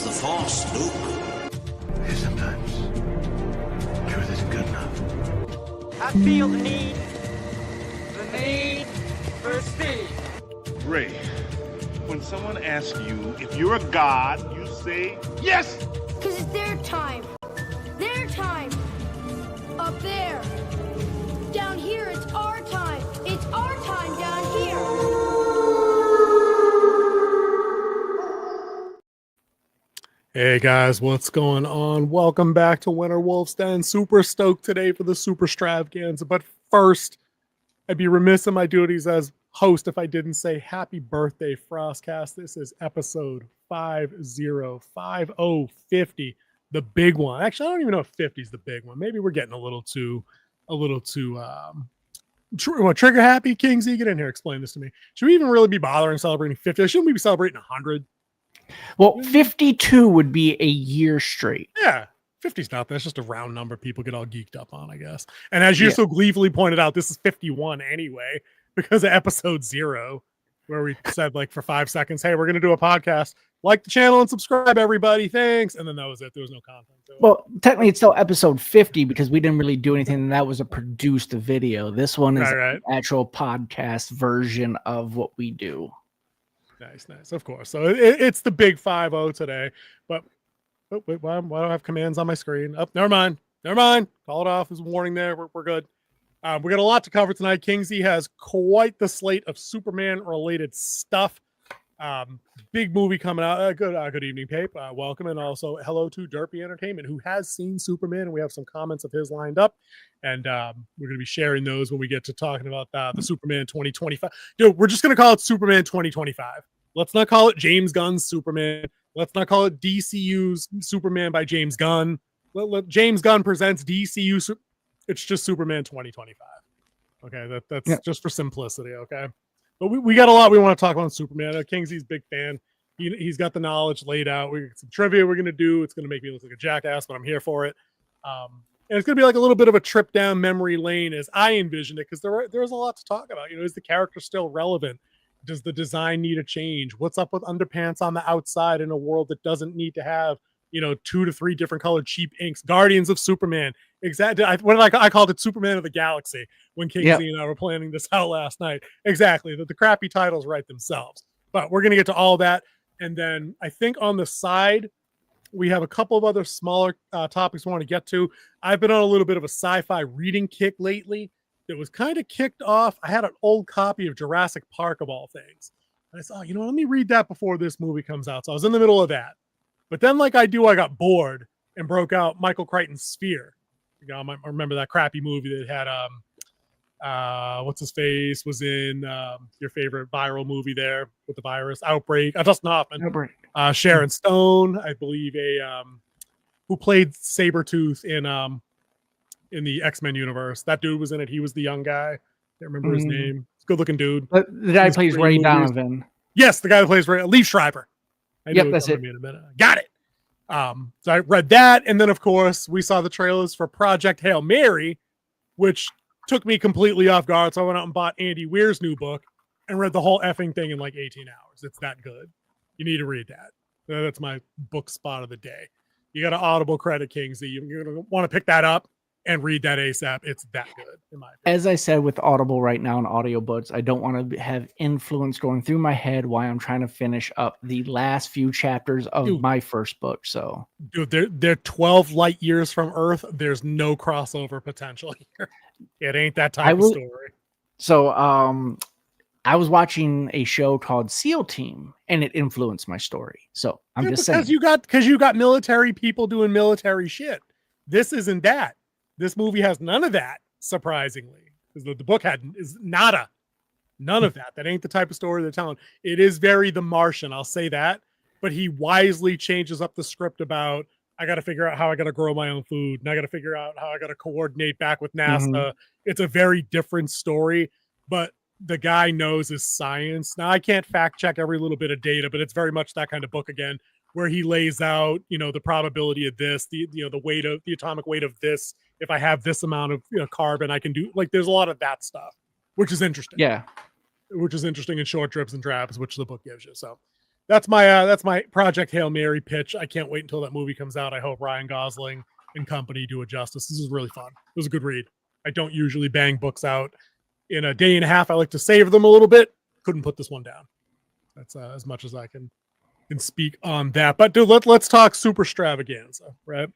the Force, Luke. Sometimes truth isn't good enough. I feel the need for speed. Ray, when someone asks you if you're a god, you say yes! Because it's their time. Their time. Up there. Down here, it's our time. It's our time down here. Hey guys, what's going on? Welcome back to Winter Wolf's Den. Super stoked today for the Superstravaganza. But first, I'd be remiss in my duties as host if I didn't say happy birthday, FrostCast. This is episode 50, the big one. Actually, I don't even know if 50 is the big one. Maybe we're getting a little too trigger happy. Kingsley, get in here. Explain this to me. Should we even really be bothering celebrating 50? Shouldn't we be celebrating 100? Well, 52 would be a year straight. Yeah, 50's nothing. That's just a round number people get all geeked up on, I guess. And as you so gleefully pointed out, this is 51 anyway, because of episode 0, where we said, like, for 5 seconds, hey, we're going to do a podcast. Like the channel and subscribe, everybody. Thanks. And then that was it. There was no content to it. Well, technically, it's still episode 50 because we didn't really do anything. And that was a produced video. This one is an actual podcast version of what we do. Nice. Of course. So it's the big 50 today. But wait, why do I have commands on my screen? Oh, never mind. Call it off as a warning there. We're good. We got a lot to cover tonight. Kingsley has quite the slate of Superman-related stuff. Big movie coming out. Good evening, Pape. Welcome. And also hello to Derpy Entertainment, who has seen Superman. And we have some comments of his lined up. And we're going to be sharing those when we get to talking about the Superman 2025. Dude, we're just going to call it Superman 2025. Let's not call it James Gunn's Superman. Let's not call it DCU's Superman by James Gunn. Let James Gunn presents DCU. It's just Superman 2025. Okay, that's just for simplicity. Okay, but we got a lot we want to talk about on Superman. Kingsley's a big fan. He's got the knowledge laid out. We got some trivia we're gonna do. It's gonna make me look like a jackass, but I'm here for it. And it's gonna be like a little bit of a trip down memory lane as I envision it, because there's a lot to talk about. Is the character still relevant? Does the design need a change? What's up with underpants on the outside in a world that doesn't need to have 2 to 3 different colored cheap inks? Guardians of Superman. Exactly. I called it Superman of the Galaxy when Kingsley and I were planning this out last night. Exactly. The crappy titles write themselves. But we're going to get to all that. And then I think on the side, we have a couple of other smaller topics we want to get to. I've been on a little bit of a sci-fi reading kick lately. It was kind of kicked off. I had an old copy of Jurassic Park, of all things. And I thought, let me read that before this movie comes out. So I was in the middle of that. But then, like I do, I got bored and broke out Michael Crichton's Sphere. I might remember that crappy movie that had what's his face was in your favorite viral movie there with the virus outbreak. Dustin Hoffman, Sharon Stone, I believe, who played Sabretooth in the X-Men universe. That dude was in it. He was the young guy. Can't remember his name. Good-looking dude. The guy who plays Ray Donovan. Yes, the guy who plays Ray. Leaf Schreiber. That's it. In a minute. Got it. So I read that, and then of course we saw the trailers for Project Hail Mary, which took me completely off guard. So I went out and bought Andy Weir's new book and read the whole effing thing in like 18 hours. It's that good. You need to read that. That's my book spot of the day. You got an Audible credit, Kingsley. You're gonna want to pick that up and read that ASAP. It's that good, in my opinion. As I said with Audible right now and audiobooks, I don't want to have influence going through my head while I'm trying to finish up the last few chapters of my first book. So, they're 12 light years from Earth. There's no crossover potential here. It ain't that type of story. So, I was watching a show called SEAL Team, and it influenced my story. So I'm just saying, because you got military people doing military shit. This isn't that. This movie has none of that, surprisingly, because the book is none of that. That ain't the type of story they're telling. It is very The Martian, I'll say that, but he wisely changes up the script about, I got to figure out how I got to grow my own food, and I got to figure out how I got to coordinate back with NASA. It's a very different story, but the guy knows his science. Now, I can't fact check every little bit of data, but it's very much that kind of book again, where he lays out, the probability of this, the atomic weight of this. If I have this amount of carbon, I can do, like, there's a lot of that stuff, which is interesting. Yeah. Which is interesting in short drips and drabs, which the book gives you. So That's my Project Hail Mary pitch. I can't wait until that movie comes out. I hope Ryan Gosling and company do it justice. This is really fun. It was a good read. I don't usually bang books out in a day and a half. I like to save them a little bit. Couldn't put this one down. That's as much as I can speak on that. But dude, let's talk Superstravaganza, right?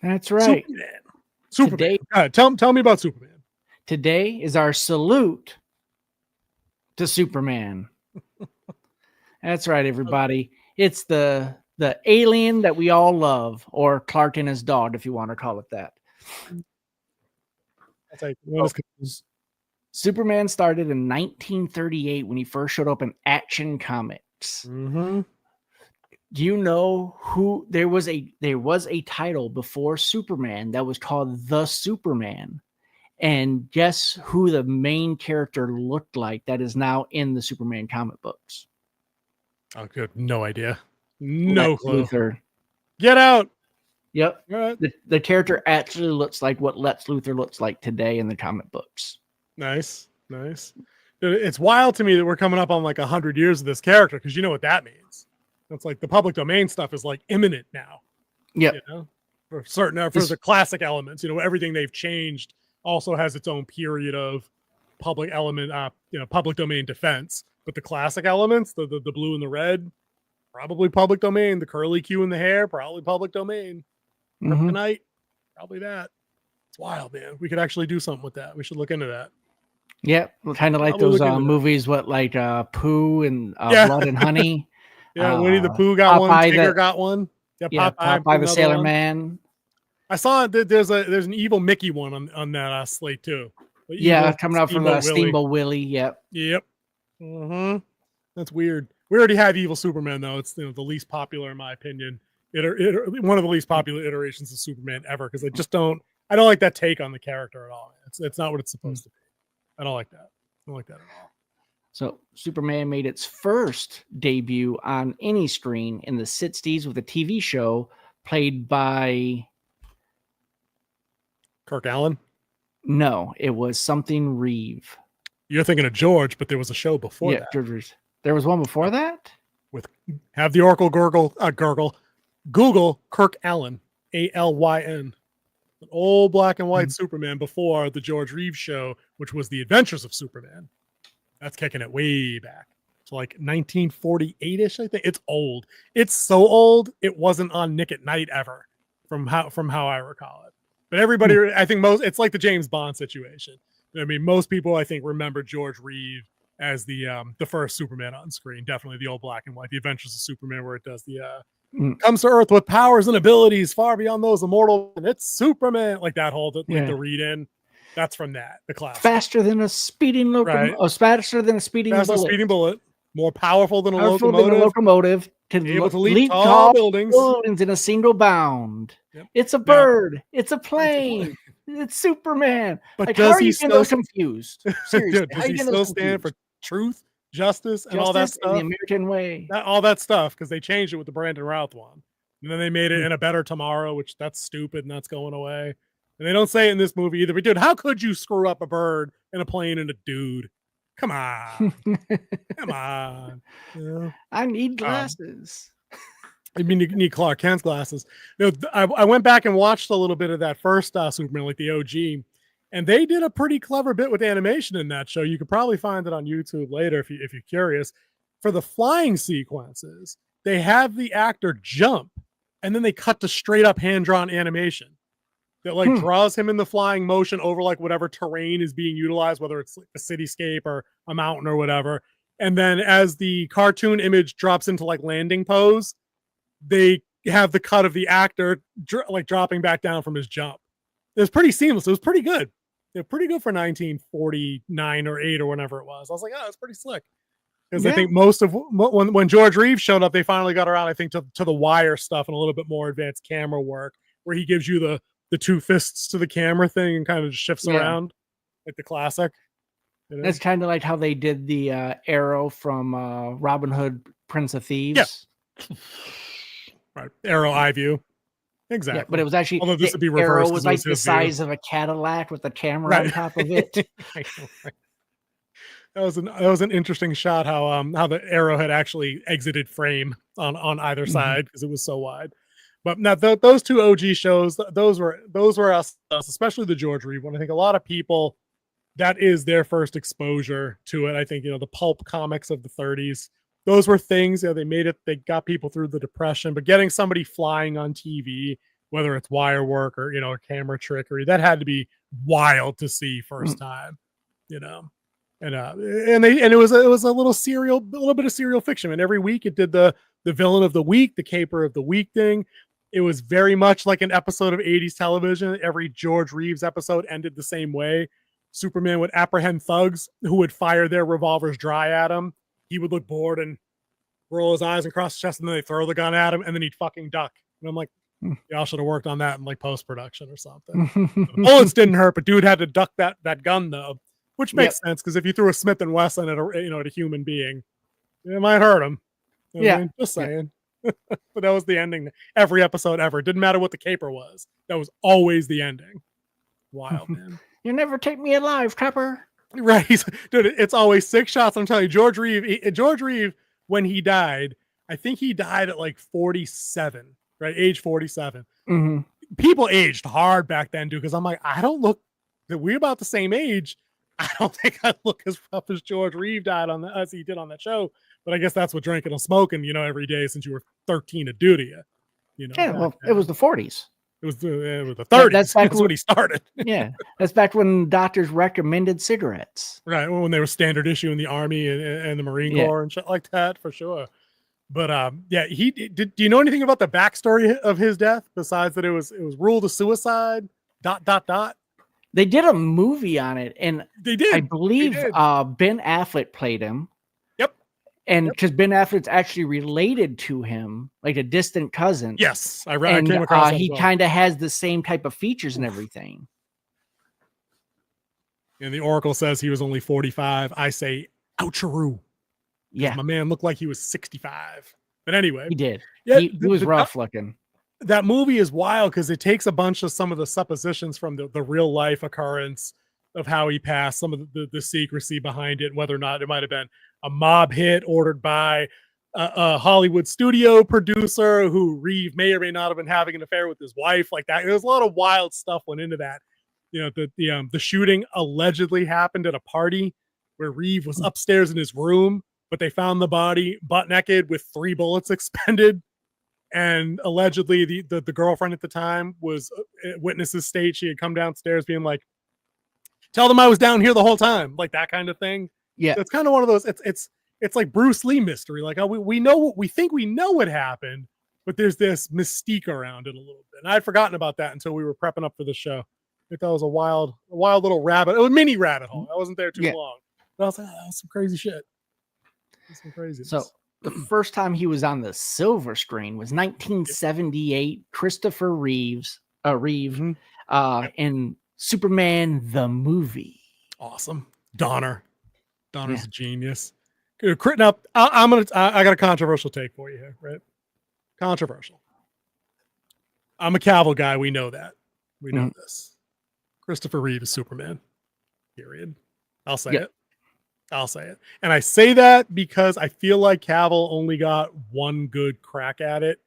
That's right. Superman. Tell me about Superman. Today is our salute to Superman. That's right, everybody. It's the alien that we all love, or Clark and his dog, if you want to call it that. Superman started in 1938 when he first showed up in Action Comics. Mm-hmm. Do you know who there was a title before Superman that was called The Superman? And guess who the main character looked like that is now in the Superman comic books? Oh, good. No idea. No Lex clue. Luthor. Get out. Yep. All right. The character actually looks like what Lex Luthor looks like today in the comic books. Nice. It's wild to me that we're coming up on like 100 years of this character, because you know what that means. It's like the public domain stuff is like imminent now. Yeah. You know? For certain, for the classic elements, everything they've changed also has its own period of public element, public domain defense. But the classic elements, the blue and the red, probably public domain. The curly Q in the hair, probably public domain. Kryptonite, probably that. It's wild, man. We could actually do something with that. We should look into that. Yeah, kind of like those movies, Pooh and Blood and Honey. Yeah, Winnie the Pooh got one. Tigger got one. Yeah, Popeye the Sailor Man. I saw there's an evil Mickey one on that slate too. Coming out from the Steamboat Willie. Yep. Mm-hmm. That's weird. We already have evil Superman though. It's the least popular in my opinion. One of the least popular iterations of Superman ever, because I don't like that take on the character at all. It's not what it's supposed to be. I don't like that. I don't like that at all. So Superman made its first debut on any screen in the 60s with a TV show played by Kirk Allen? No, it was something Reeve. You're thinking of George, but there was a show before that. George Reeves. There was one before that? Have the Oracle Google Kirk Allen, Alyn. An old black and white Superman before the George Reeves show, which was The Adventures of Superman. That's kicking it way back to like 1948-ish, I think. It's old. It's so old, it wasn't on Nick at Night ever, from how I recall it. But everybody, I think it's like the James Bond situation. I mean, most people, I think, remember George Reeves as the first Superman on screen. Definitely the old black and white, The Adventures of Superman, where it does the comes to Earth with powers and abilities far beyond those immortal, and it's Superman. Like that whole the read in. That's from that, the class. Faster than a speeding locomotive. Right. Faster than a speeding bullet. More powerful than a locomotive. Can able to leap tall buildings in a single bound. Yep. It's a bird. It's a plane. It's Superman. But does he still confused? Seriously, does he still stand for truth, justice, and all that stuff? The American way. All that stuff, because they changed it with the Brandon Routh one. And then they made it in A Better Tomorrow, which that's stupid and that's going away. And they don't say it in this movie either. But dude, how could you screw up a bird and a plane and a dude? Come on. Come on. I need glasses. I mean, you need Clark Kent's glasses. I went back and watched a little bit of that first Superman, like the OG, and they did a pretty clever bit with animation in that show. You could probably find it on YouTube later if you're curious. For the flying sequences, they have the actor jump, and then they cut to straight up hand-drawn animation that draws him in the flying motion over like whatever terrain is being utilized, whether it's like a cityscape or a mountain or whatever. And then as the cartoon image drops into like landing pose, they have the cut of the actor dropping back down from his jump. It was pretty seamless. It was pretty good. It was pretty good for 1949 or 8 or whenever it was. I was like, oh, it's pretty slick. Because I think most of when George Reeves showed up, they finally got around, I think, to the wire stuff and a little bit more advanced camera work, where he gives you the two fists to the camera thing and kind of just shifts around like the classic. That's kind of like how they did the arrow from Robin Hood, Prince of Thieves. Yeah. Right, arrow eye view. Exactly. Yeah, but it was actually, although this would be reversed, arrow was like the size of a Cadillac with the camera on top of it. That was an interesting shot how the arrow had actually exited frame on either side because it was so wide. But now those two OG shows, those were us, especially the George Reeve one. I think a lot of people, that is their first exposure to it. I think, the pulp comics of the 30s, those were things, they got people through the Depression, but getting somebody flying on TV, whether it's wire work or, camera trickery, that had to be wild to see first time, and it was a little bit of serial fiction. And every week it did the villain of the week, the caper of the week thing. It was very much like an episode of 80s television. Every George Reeves episode ended the same way. Superman would apprehend thugs who would fire their revolvers dry at him. He would look bored and roll his eyes and cross his chest, and then they throw the gun at him, and then he'd fucking duck. And I'm like, y'all should have worked on that in like post-production or something. The bullets didn't hurt, but dude had to duck that gun though, which makes sense, because if you threw a Smith and Wesson at a human being, it might hurt him. Just saying. But that was the ending. Every episode ever. It didn't matter what the caper was. That was always the ending. Wild, man. You never take me alive, Copper. Right. Dude, it's always 6 shots. I'm telling you, George Reeve, when he died, I think he died at like 47, right? Age 47. Mm-hmm. People aged hard back then, dude, because I'm like, we're about the same age. I don't think I look as rough as George Reeve died as he did on that show. But I guess that's what drinking and smoking, every day since you were 13 would do to you. It was the 40s. It was the 30s. That's when he started. Yeah, that's back when doctors recommended cigarettes. Right, when they were standard issue in the Army and the Marine Corps and shit like that, for sure. But do you know anything about the backstory of his death besides that it was ruled a suicide? ... They did a movie on it, and they did. I believe Ben Affleck played him. Yep. And because Ben Affleck's actually related to him, like a distant cousin. Yes, I came across that. He kind of has the same type of features and everything. And the Oracle says he was only 45. I say, oucharoo. Yeah. My man looked like he was 65. But anyway. He did. Yeah, he was rough looking. That movie is wild because it takes a bunch of some of the suppositions from the real life occurrence of how he passed, some of the secrecy behind it, whether or not it might have been a mob hit ordered by a Hollywood studio producer who Reeve may or may not have been having an affair with his wife, like that. There's a lot of wild stuff went into that. The shooting allegedly happened at a party where Reeve was upstairs in his room, but they found the body butt naked with 3 bullets expended. And allegedly the girlfriend at the time was witnesses state she had come downstairs being like, tell them I was down here the whole time, like that kind of thing. Yeah. So it's kind of one of those, it's like Bruce Lee mystery. Like we know, we think we know what happened, but there's this mystique around it a little bit. And I'd forgotten about that until we were prepping up for the show. I thought it was a wild little rabbit. It was a mini rabbit hole. I wasn't there too long. But I was like, that was some crazy shit. Some craziness. So the first time he was on the silver screen was 1978. Christopher Reeve in Superman the movie. Awesome. Donner's a genius. Now, I got a controversial take for you here, right? Controversial. I'm a Cavill guy. We know that. We know this. Christopher Reeve is Superman. Period. I'll say it. I'll say it. And I say that because I feel like Cavill only got one good crack at it.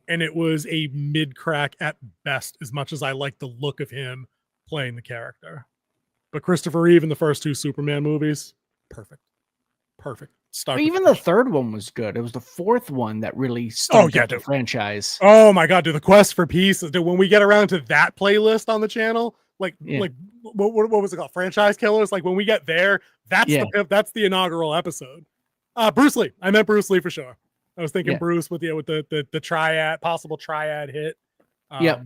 And it was a mid crack at best, as much as I like the look of him playing the character. But Christopher Reeve in the first 2 Superman movies, perfect. Even the third one was good. It was the fourth one that really started the franchise. Oh my God, dude, the Quest for Peace. Dude, when we get around to that playlist on the channel, like what was it called? Franchise Killers. Like when we get there, that's the inaugural episode. Bruce Lee. I meant Bruce Lee for sure. I was thinking Bruce with the triad, possible triad hit.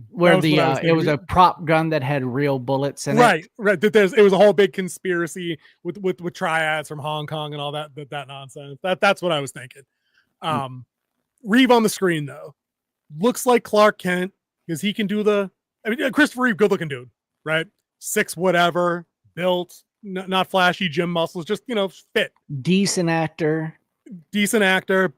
Where it was a prop gun that had real bullets in it. Right. It was a whole big conspiracy with triads from Hong Kong and all that nonsense. That's what I was thinking. Reeve on the screen though looks like Clark Kent because he can do Christopher Reeve, good looking dude, right? 6 whatever, built, not flashy gym muscles, just fit. Decent actor,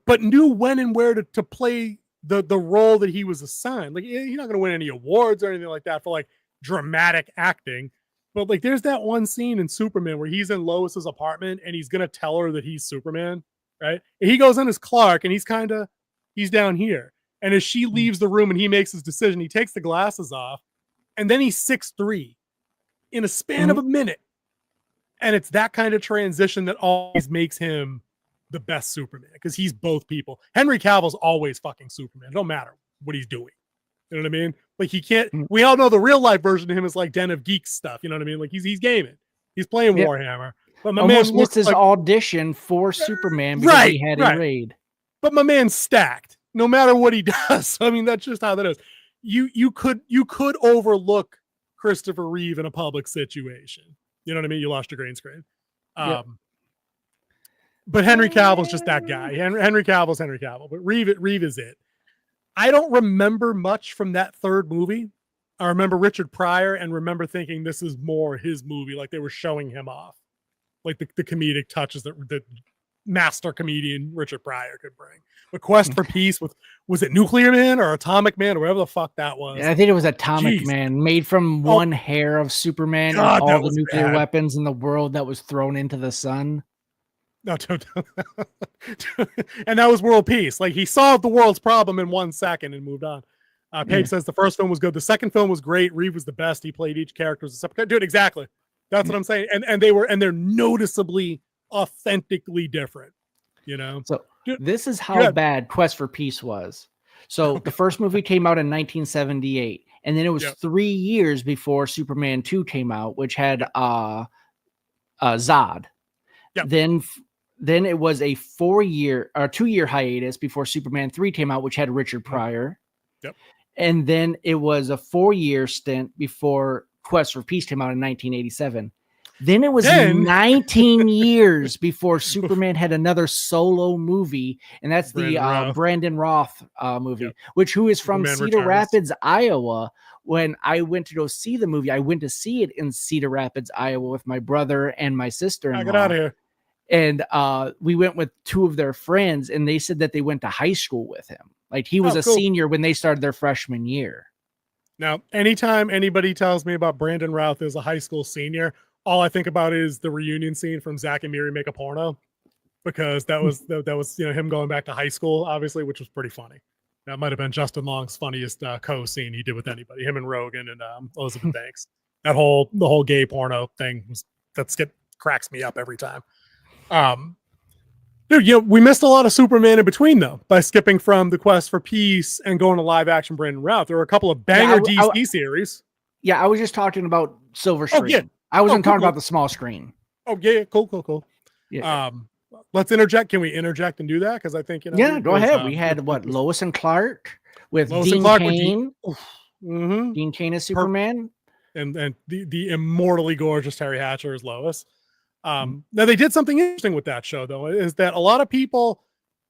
but knew when and where to play the role that he was assigned. Like he's not going to win any awards or anything like that for like dramatic acting. But like, there's that one scene in Superman where he's in Lois's apartment and he's gonna tell her that he's Superman, right? And he goes in as Clark and he's down here. And as she leaves the room and he makes his decision, he takes the glasses off, and then he's 6'3" in a span of a minute. And it's that kind of transition that always makes him the best Superman, because he's both people. Henry Cavill's always fucking Superman. It don't matter what he's doing. You know what I mean? Like, he can't. We all know the real life version of him is like Den of Geeks stuff. You know what I mean? Like, he's gaming, he's playing Warhammer. But my almost man missed his audition for Superman because he had a raid. But my man's stacked, no matter what he does. I mean, that's just how that is. You could overlook Christopher Reeve in a public situation. You know what I mean? You lost your green screen. But Henry Cavill's just that guy. Henry Cavill's Henry Cavill, but Reeve is it. I don't remember much from that third movie. I remember Richard Pryor and remember thinking this is more his movie, like they were showing him off, like the comedic touches that the master comedian Richard Pryor could bring. But Quest for Peace was it Nuclear Man or Atomic Man or whatever the fuck that was? Yeah, I think it was Atomic Man, made from one hair of Superman and all the nuclear weapons in the world that was thrown into the sun. No, and that was world peace. Like, he solved the world's problem in 1 second and moved on. Paige says the first film was good. The second film was great. Reeve was the best. He played each character as a separate. Dude, exactly. That's what I'm saying. And they're noticeably, authentically different. You know. So this is how bad Quest for Peace was. So the first movie came out in 1978, and then it was 3 years before Superman 2 came out, which had Zod. Yep. Then it was a 2-year hiatus before Superman 3 came out, which had Richard Pryor. Yep. And then it was a 4-year stint before Quest for Peace came out in 1987. Then it was 19 years before Superman had another solo movie, and that's the Brandon Roth movie, who is from Cedar Rapids, Iowa. When I went to go see the movie, I went to see it in Cedar Rapids, Iowa with my brother and my sister-in-law. Get out of here. And we went with two of their friends, and they said that they went to high school with him. Like, he was a senior when they started their freshman year. Now, anytime anybody tells me about Brandon Routh as a high school senior, all I think about is the reunion scene from Zack and Miri Make a Porno, because that was him going back to high school, obviously, which was pretty funny. That might have been Justin Long's funniest co-scene he did with anybody, him and Rogan and Elizabeth Banks. The whole gay porno thing cracks me up every time. Dude, we missed a lot of Superman in between, though, by skipping from the Quest for Peace and going to live action Brandon Routh. There were a couple of banger DC series. Yeah, I was just talking about silver screen. Oh, yeah. I wasn't talking about the small screen. Oh, yeah, cool. Yeah. Let's interject. Can we interject and do that? Because I think go ahead. We had Lois and Clark with Dean Cain. Dean Cain as Superman, and the immortally gorgeous Terry Hatcher as Lois. Now they did something interesting with that show, though, is that a lot of people,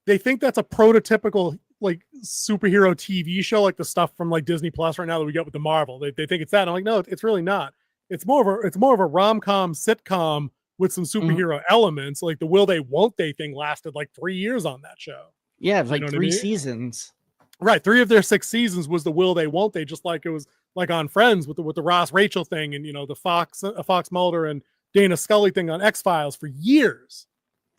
they think that's a prototypical like superhero TV show, like the stuff from like Disney Plus right now that we get with the Marvel. They think it's that. And I'm like, no, it's really not. It's more of a rom-com sitcom with some superhero elements. Like the will they won't they thing lasted like 3 years on that show. Yeah, it was like 3 seasons. Right, 3 of their 6 seasons was the will they won't they, just like it was like on Friends with the Ross Rachel thing, and the Fox Mulder and Dana Scully thing on X-Files for years.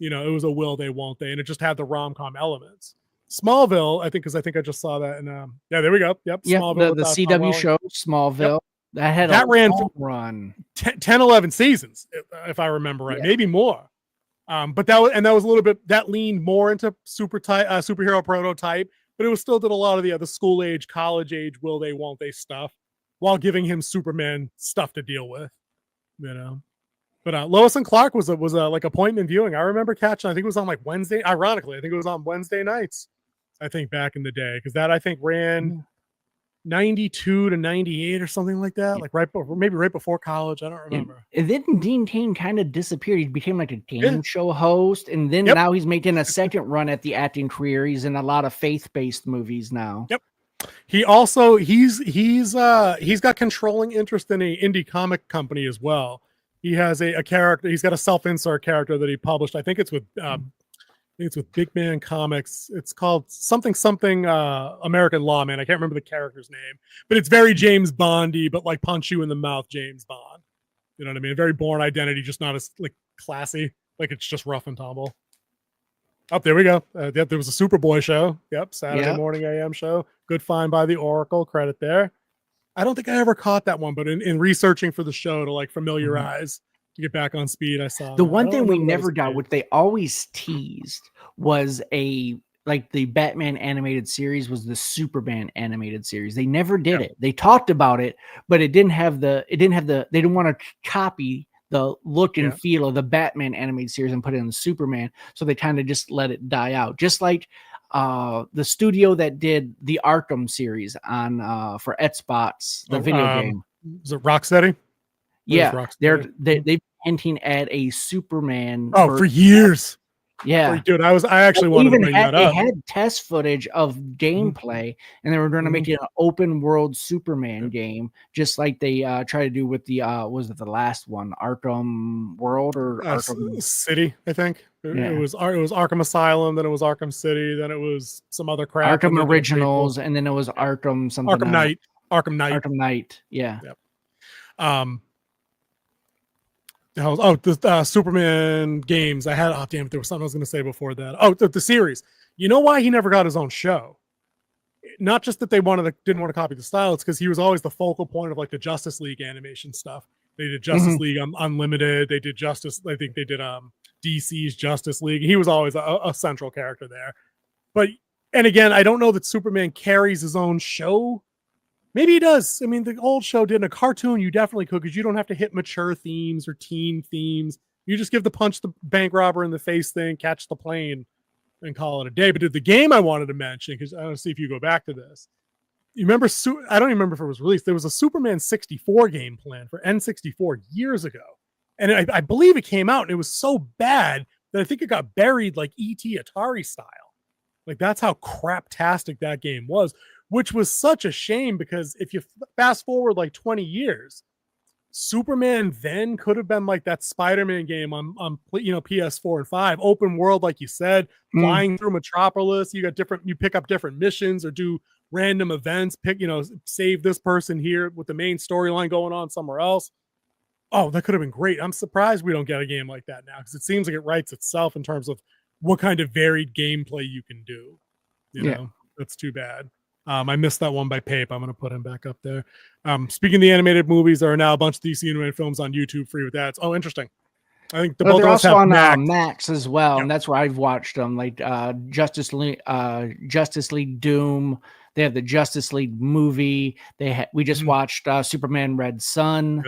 It was a will they won't they, and it just had the rom-com elements. Smallville, I think I just saw that, and there we go. Yep, yeah, Smallville, the CW show Smallville. Yep. That ran run 10, 11 seasons, if I remember right, maybe more. But that was a little bit, that leaned more into superhero prototype, but it was still did a lot of the school age, college age, will they, won't they stuff, while giving him Superman stuff to deal with, But Lois and Clark was like appointment viewing. I remember catching. I think it was on like Wednesday. Ironically, I think it was on Wednesday nights. I think back in the day, because that I think ran 92 to 98 or something like that, like right before college. I don't remember. And then Dean Cain kind of disappeared. He became like a game show host, and then now he's making a second run at the acting career. He's in a lot of faith-based movies now. Yep. He also he's got controlling interest in a indie comic company as well. He has a character. He's got a self-insert character that he published. I think it's with Big Man Comics. It's called something American Lawman. I can't remember the character's name, but it's very James Bondy, but like punch you in the mouth James Bond. You know what I mean? Very Bourne Identity, just not as like classy. Like it's just rough and tumble. Oh, there we go. Yep, there was a Superboy show. Yep, Saturday morning AM show. Good find by the Oracle. Credit there. I don't think I ever caught that one, but in researching for the show to like familiarize to get back on speed, I saw the that. one thing we never got, which they always teased, was the Batman animated series was the Superman animated series. They never did it. They talked about it, but they didn't want to copy the look and feel of the Batman animated series and put it in the Superman. So they kind of just let it die out. Just like the studio that did the Arkham series on for Xbox, the video game. Is it Rocksteady? Yeah, they've been hinting at a Superman. Oh, for years. Yeah, dude, I actually wanted to bring that up. They had test footage of gameplay, and they were going to make it an open world Superman game, just like they tried to do with the was it the last one, Arkham World or Arkham City? I think it was Arkham Asylum, then it was Arkham City, then it was some other crap. Arkham Originals, and then it was Arkham something. Arkham Knight. Arkham Knight. Yeah. Yep. The Superman games. I had. Oh, damn it! There was something I was going to say before that. Oh, the series. You know why he never got his own show? Not just that they didn't want to copy the style. It's because he was always the focal point of like the Justice League animation stuff. They did Justice League Unlimited. They did Justice. I think they did DC's Justice League. He was always a central character there. And again, I don't know that Superman carries his own show. Maybe he does. I mean, the old show did. In a cartoon, you definitely could, because you don't have to hit mature themes or teen themes. You just give the punch the bank robber in the face thing, catch the plane, and call it a day. But the game I wanted to mention, because I want to see if you go back to this. You remember? I don't even remember if it was released. There was a Superman 64 game plan for N64 years ago, and I believe it came out, and it was so bad that I think it got buried like E.T. Atari style. Like that's how craptastic that game was. Which was such a shame, because if you fast forward like 20 years, Superman then could have been like that Spider-Man game on PS4 and 5, open world, like you said, flying through Metropolis. You pick up different missions or do random events, save this person here with the main storyline going on somewhere else. Oh, that could have been great. I'm surprised we don't get a game like that now, because it seems like it writes itself in terms of what kind of varied gameplay you can do. You know, that's too bad. I missed that one by Pape. I'm going to put him back up there. Speaking of the animated movies, there are now a bunch of DC animated films on YouTube free with ads. Oh, interesting. I think both they're of us also have on Max as well, and that's where I've watched them. Like Justice League Doom. They have the Justice League movie. We just watched Superman Red Sun.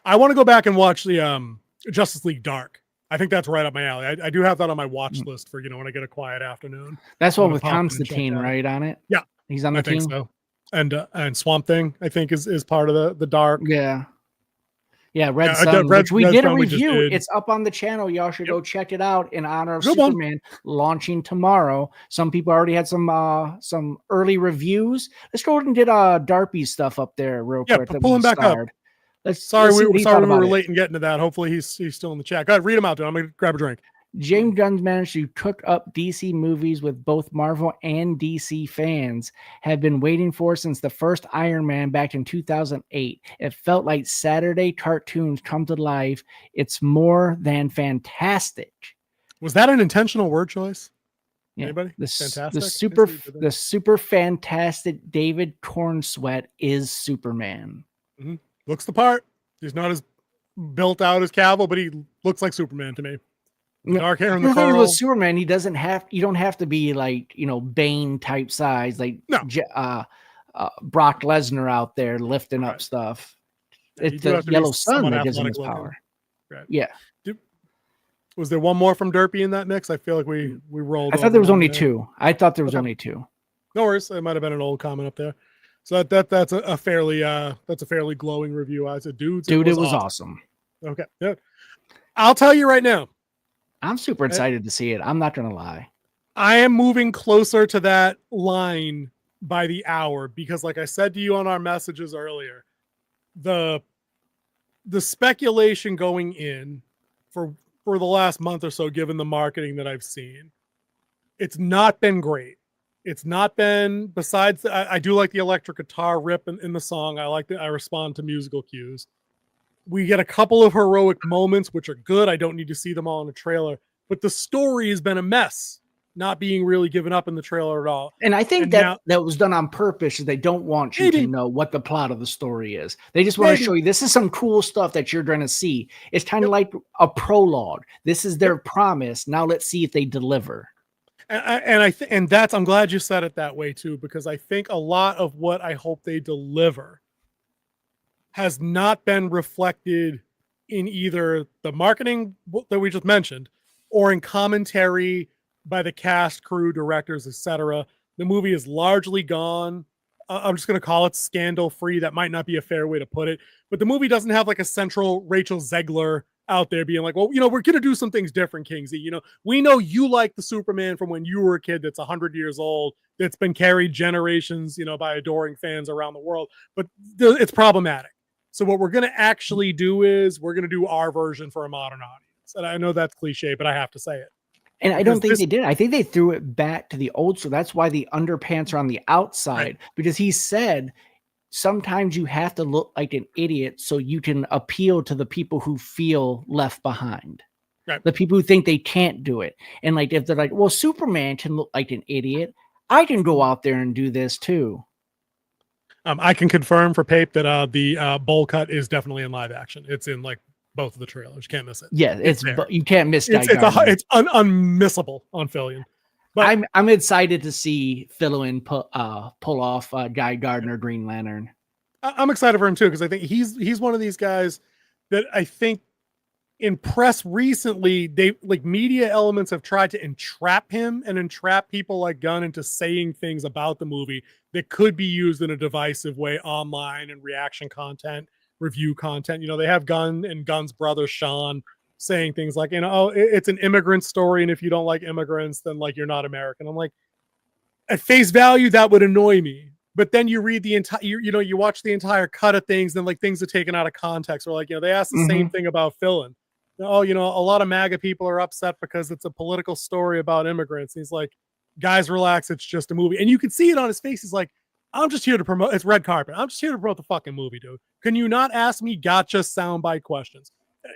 I want to go back and watch the Justice League Dark. I think that's right up my alley. I do have that on my watch list for when I get a quiet afternoon. That's one with Constantine, right, on it? Yeah, he's on the team. Think so. And Swamp Thing, I think, is part of the Dark. Yeah, Red Sun, which we did a review. It's up on the channel. Y'all should go check it out in honor of Superman launching tomorrow. Some people already had some early reviews. Let's go ahead and get Darpy's stuff up there real quick. Pull him back up. Sorry we were late in getting to that. Hopefully he's still in the chat. Go ahead, read him out, dude. I'm going to grab a drink. James Gunn's managed to cook up DC movies with both Marvel and DC fans have been waiting for since the first Iron Man back in 2008. It felt like Saturday cartoons come to life. It's more than fantastic. Was that an intentional word choice? Yeah. Anybody? The super fantastic David Cornsweet is Superman. Mm-hmm. Looks the part. He's not as built out as Cavill, but he looks like Superman to me. Dark hair and the curl. With Superman, you don't have to be like, Bane type size, like Brock Lesnar out there lifting up stuff. It's the yellow sun that gives him his power. Right. Yeah. Was there one more from Derpy in that mix? I feel like we rolled. I thought there was only two. Only two. No worries. It might have been an old comment up there. So that's a fairly glowing review. I said, dude, it was awesome. Okay. Yeah. I'll tell you right now. I'm super excited to see it. I'm not going to lie. I am moving closer to that line by the hour because, like I said to you on our messages earlier, the speculation going in for the last month or so, given the marketing that I've seen, it's not been great. It's not been, besides, I do like the electric guitar rip in the song. I respond to musical cues. We get a couple of heroic moments, which are good. I don't need to see them all in a trailer, but the story has been a mess, not being really given up in the trailer at all. And I think And that now- that was done on purpose. They don't want you to Maybe. know what the plot of the story is. They just want to show you this is some cool stuff that you're going to see. It's kind of like a prologue. This is their promise. Now let's see if they deliver. And I'm glad you said it that way too, because I think a lot of what I hope they deliver has not been reflected in either the marketing that we just mentioned or in commentary by the cast, crew, directors, etc. The movie is largely gone. I'm just going to call it scandal free. That might not be a fair way to put it, but the movie doesn't have like a central Rachel Zegler out there being like, well, we're going to do some things different, Kingsley. We know you like the Superman from when you were a kid that's 100 years old, that's been carried generations, by adoring fans around the world, but it's problematic. So what we're going to actually do is we're going to do our version for a modern audience. And I know that's cliche, but I have to say it. And I don't think they did. I think they threw it back to the old school. That's why the underpants are on the outside, right? Because he said sometimes you have to look like an idiot so you can appeal to the people who feel left behind. Right. The people who think they can't do it. And like if they're like, well, Superman can look like an idiot, I can go out there and do this too. I can confirm for Pape that the bowl cut is definitely in live action. It's in like both of the trailers. You can't miss it. Yeah, you can't miss. It's unmissable on Fillion. But I'm excited to see Fillion pull off Guy Gardner Green Lantern. I'm excited for him too because I think he's one of these guys that I think in press recently they like media elements have tried to entrap him and entrap people like Gunn into saying things about the movie that could be used in a divisive way online and reaction content, review content. They have Gunn and Gunn's brother Sean saying things like, it's an immigrant story, and if you don't like immigrants, then like you're not American. I'm like, at face value, that would annoy me. But then you read the entire, you watch the entire cut of things, then like things are taken out of context. Or like, they asked the same thing about Fillion. A lot of MAGA people are upset because it's a political story about immigrants. And he's like, guys, relax. It's just a movie. And you can see it on his face. He's like, I'm just here to promote. It's red carpet. I'm just here to promote the fucking movie, dude. Can you not ask me gotcha soundbite questions?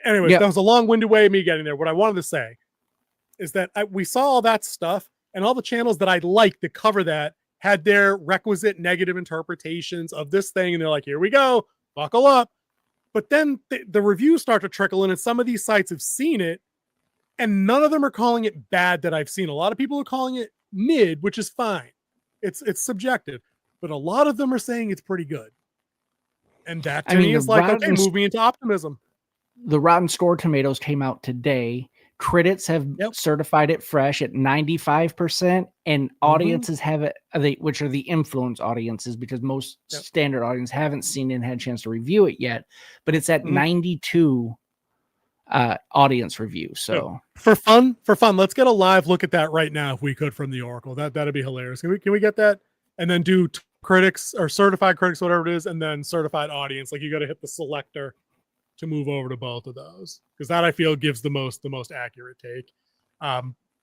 Anyways, That was a long-winded way of me getting there. What I wanted to say is that we saw all that stuff and all the channels that I liked to cover that had their requisite negative interpretations of this thing. And they're like, here we go. Buckle up. But then the reviews start to trickle in, and some of these sites have seen it, and none of them are calling it bad that I've seen. A lot of people are calling it mid, which is fine. It's subjective, but a lot of them are saying it's pretty good. And that to me is like, okay, move me into optimism. The Rotten Score Tomatoes came out today. Critics have certified it fresh at 95%, and audiences have it, which are the influence audiences, because most standard audience haven't seen it and had a chance to review it yet. But it's at 92 audience review. So for fun, let's get a live look at that right now if we could from the Oracle. That'd be hilarious. Can we get that? And then do critics or certified critics, whatever it is, and then certified audience. Like you got to hit the selector to move over to both of those, because that I feel gives the most accurate take.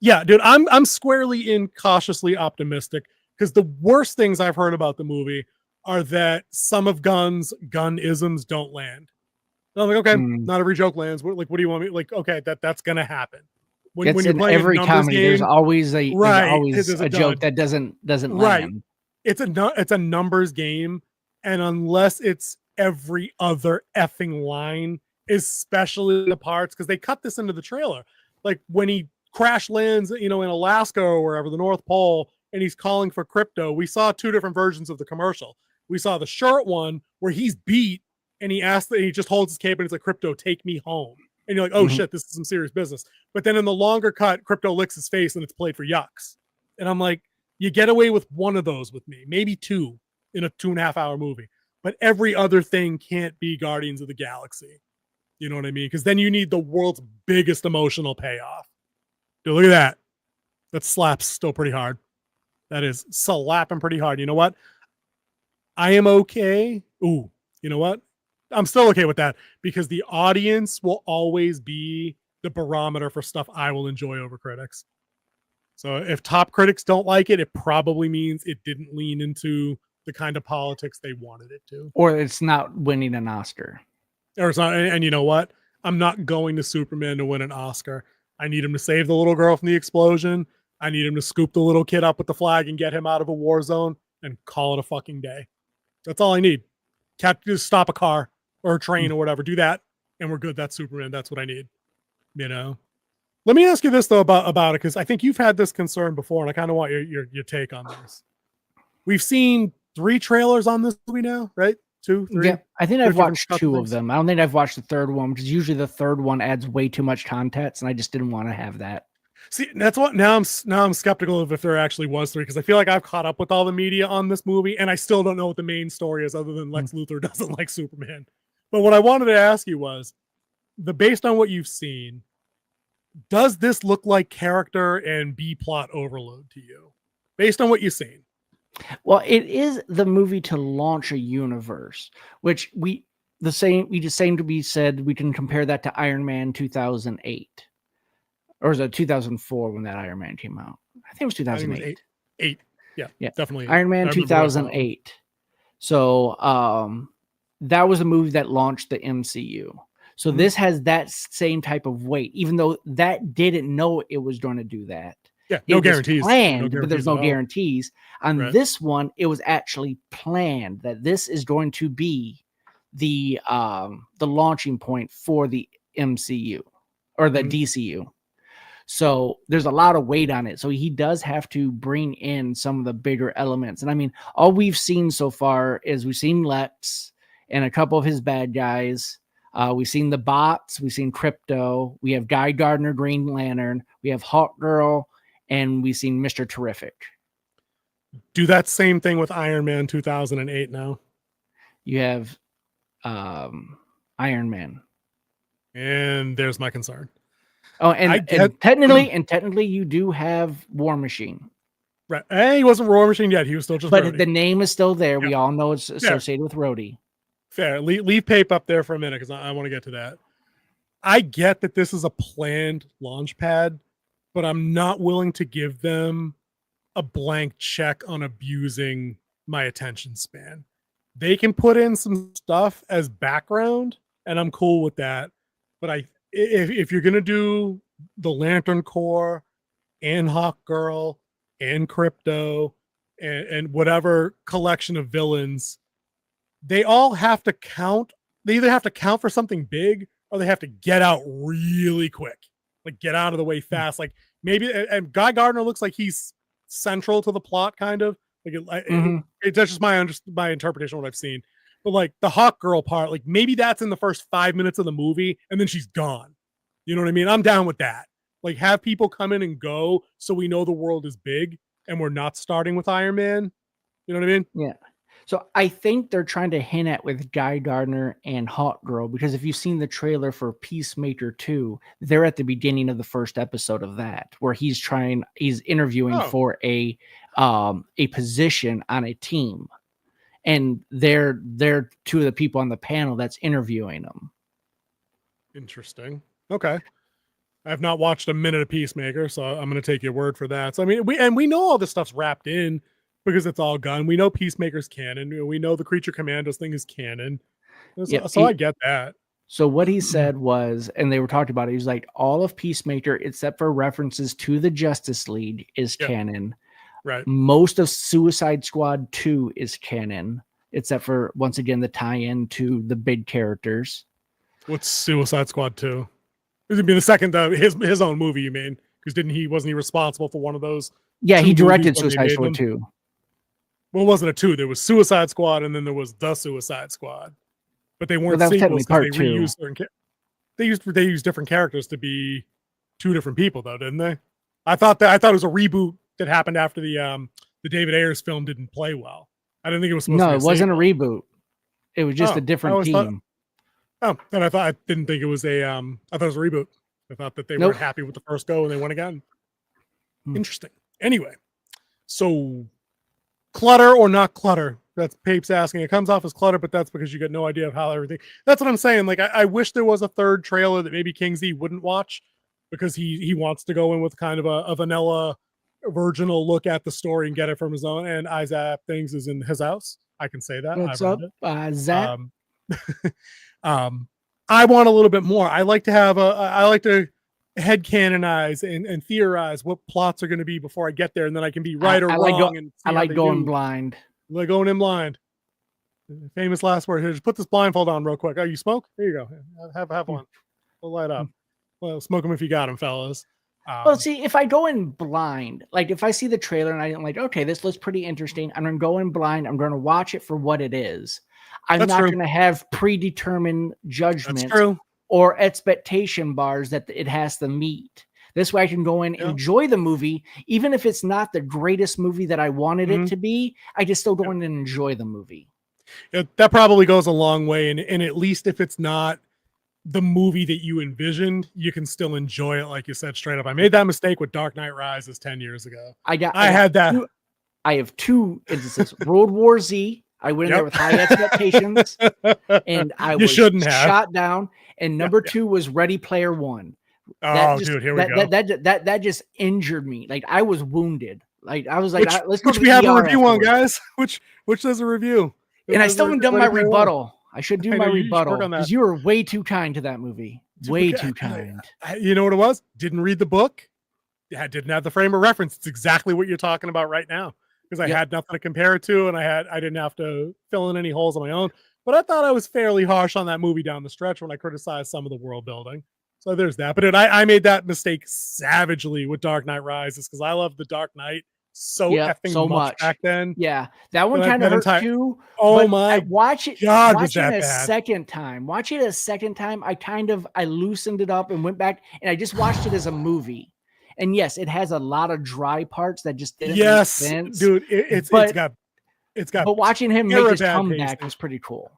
Dude, I'm squarely in cautiously optimistic, because the worst things I've heard about the movie are that some of gun-isms don't land. And I'm like, okay, not every joke lands. What do you want me? Like, okay, that's gonna happen. When you're playing every comedy, game, there's always a joke that doesn't land. It's a numbers game, and unless it's every other effing line, especially the parts, because they cut this into the trailer. Like when he crash lands, in Alaska or wherever, the North Pole, and he's calling for crypto. We saw two different versions of the commercial. We saw the short one where he's beat and he just holds his cape and it's like, crypto, take me home. And you're like, oh shit, this is some serious business. But then in the longer cut, crypto licks his face and it's played for yucks. And I'm like, you get away with one of those with me, maybe two in a 2.5 hour movie. But every other thing can't be Guardians of the Galaxy. You know what I mean? Because then you need the world's biggest emotional payoff. Dude, look at that. That slaps still pretty hard. That is slapping pretty hard. You know what? I am okay. Ooh, you know what? I'm still okay with that, because the audience will always be the barometer for stuff I will enjoy over critics. So if top critics don't like it, it probably means it didn't lean into the kind of politics they wanted it to. Or it's not winning an Oscar. Or it's not, and you know what? I'm not going to Superman to win an Oscar. I need him to save the little girl from the explosion. I need him to scoop the little kid up with the flag and get him out of a war zone and call it a fucking day. That's all I need. Can't just stop a car or a train or whatever. Do that, and we're good. That's Superman. That's what I need. You know. Let me ask you this though about it, because I think you've had this concern before, and I kind of want your take on this. We've seen 3 trailers on this movie now, right? 2, 3. Yeah, I think I've watched 2 things. of them. I don't think I've watched the third one, because usually the third one adds way too much context, and I just didn't want to have that. See, that's what now I'm skeptical of if there actually was 3, because I feel like I've caught up with all the media on this movie, and I still don't know what the main story is, other than Lex Luthor doesn't like Superman. But what I wanted to ask you was, based on what you've seen, does this look like character and B plot overload to you, based on what you've seen? Well, it is the movie to launch a universe, which we just seem to be said. We can compare that to Iron Man 2008, or was it 2004 when that Iron Man came out? I think it was 2008. 8. Yeah, definitely. Iron Man 2008. So that was a movie that launched the MCU. So this has that same type of weight, even though that didn't know it was going to do that. Yeah, no guarantees. Planned, but there's no guarantees. On this one, it was actually planned that this is going to be the launching point for the MCU or the DCU. So there's a lot of weight on it. So he does have to bring in some of the bigger elements. And I mean, all we've seen so far is we've seen Lex and a couple of his bad guys. We've seen the bots. We've seen Crypto. We have Guy Gardner, Green Lantern. We have Hawkgirl, and we've seen Mr. Terrific. Do that same thing with Iron Man 2008 now. You have Iron Man. And there's my concern. Oh, and technically, you do have War Machine. Right. Hey, he wasn't War Machine yet. He was still just But Rhodey. the name is still there. Yeah. We all know it's associated with Rhodey. Fair. Leave Pape up there for a minute, because I want to get to that. I get that this is a planned launch pad, but I'm not willing to give them a blank check on abusing my attention span. They can put in some stuff as background, and I'm cool with that. But if you're gonna do the Lantern Corps and Hawkgirl and Crypto and whatever collection of villains, they all have to count. They either have to count for something big, or they have to get out really quick, like get out of the way fast. Like maybe, and Guy Gardner looks like he's central to the plot, kind of. Like that's just my interpretation of what I've seen. But like the Hawkgirl part, like maybe that's in the first 5 minutes of the movie, and then she's gone. You know what I mean? I'm down with that. Like have people come in and go, so we know the world is big, and we're not starting with Iron Man. You know what I mean? Yeah. So I think they're trying to hint at with Guy Gardner and Hawkgirl, because if you've seen the trailer for Peacemaker 2, they're at the beginning of the first episode of that, where he's interviewing for a position on a team, and they're 2 of the people on the panel that's interviewing them. Interesting. Okay. I have not watched a minute of Peacemaker, so I'm going to take your word for that. So I mean, we know all this stuff's wrapped in, because it's all gun. We know Peacemaker's canon. We know the Creature Commandos thing is canon. So I get that. So what he said was, and they were talking about it, he was like, all of Peacemaker, except for references to the Justice League, is canon. Right. Most of Suicide Squad 2 is canon, except for, once again, the tie-in to the big characters. What's Suicide Squad 2? This would be the second, his own movie, you mean? Because wasn't he responsible for one of those? Yeah, he directed Suicide Squad 2. Well, it wasn't a 2. There was Suicide Squad, and then there was The Suicide Squad. But they weren't sequels. They reused they used different characters to be 2 different people, though, didn't they? I thought it was a reboot that happened after the David Ayers film didn't play well. I didn't think it was supposed to be it wasn't a reboot. It was just a different team. Then I didn't think it was I thought it was a reboot. I thought that they weren't happy with the first go and they went again. Interesting. Anyway, so clutter or not clutter? That's Pape's asking. It comes off as clutter, but that's because you get no idea of how everything. That's what I'm saying. Like I wish there was a third trailer that maybe Kingsley wouldn't watch, because he wants to go in with kind of a vanilla, virginal look at the story and get it from his own. And Isaac Things is in his house. I can say that. What's up, Zach? I want a little bit more. I like to have I like to headcanonize and theorize what plots are going to be before I get there, and then I can be right or wrong. I like going blind. Like going in blind. Famous last word here. Just put this blindfold on real quick. Oh, you smoke? There you go. Have one. We'll light up. Well, smoke them if you got them, fellas. Well, see, if I go in blind, like if I see the trailer and I'm like, okay, this looks pretty interesting, I'm going to go in blind. I'm going to watch it for what it is. I'm not going to have predetermined judgment or expectation bars that it has to meet. This way I can go in, enjoy the movie, even if it's not the greatest movie that I wanted it to be. I just still go in and enjoy the movie. That probably goes a long way. And at least if it's not the movie that you envisioned, you can still enjoy it. Like you said, straight up. I made that mistake with Dark Knight Rises 10 years ago. I have two instances. World War Z. I went in there with high expectations and I was shot down. And number two was Ready Player One. Dude, here we go. That just injured me. Like I was wounded. Like I was like, let's go. Which we have a review on, guys. Which does a review. And I still haven't done my rebuttal. I should do my rebuttal because you were way too kind to that movie. Way too kind. You know what it was? Didn't read the book. I didn't have the frame of reference. It's exactly what you're talking about right now because I had nothing to compare it to, and I didn't have to fill in any holes on my own. But I thought I was fairly harsh on that movie down the stretch when I criticized some of the world building. So there's that. But I made that mistake savagely with Dark Knight Rises because I love the Dark Knight so much back then. Yeah, that one kind of hurt too. Oh my watch it a second time. I loosened it up and went back and I just watched it as a movie. And yes, it has a lot of dry parts that just didn't make sense. Dude, it's got. But watching him make his comeback was pretty cool.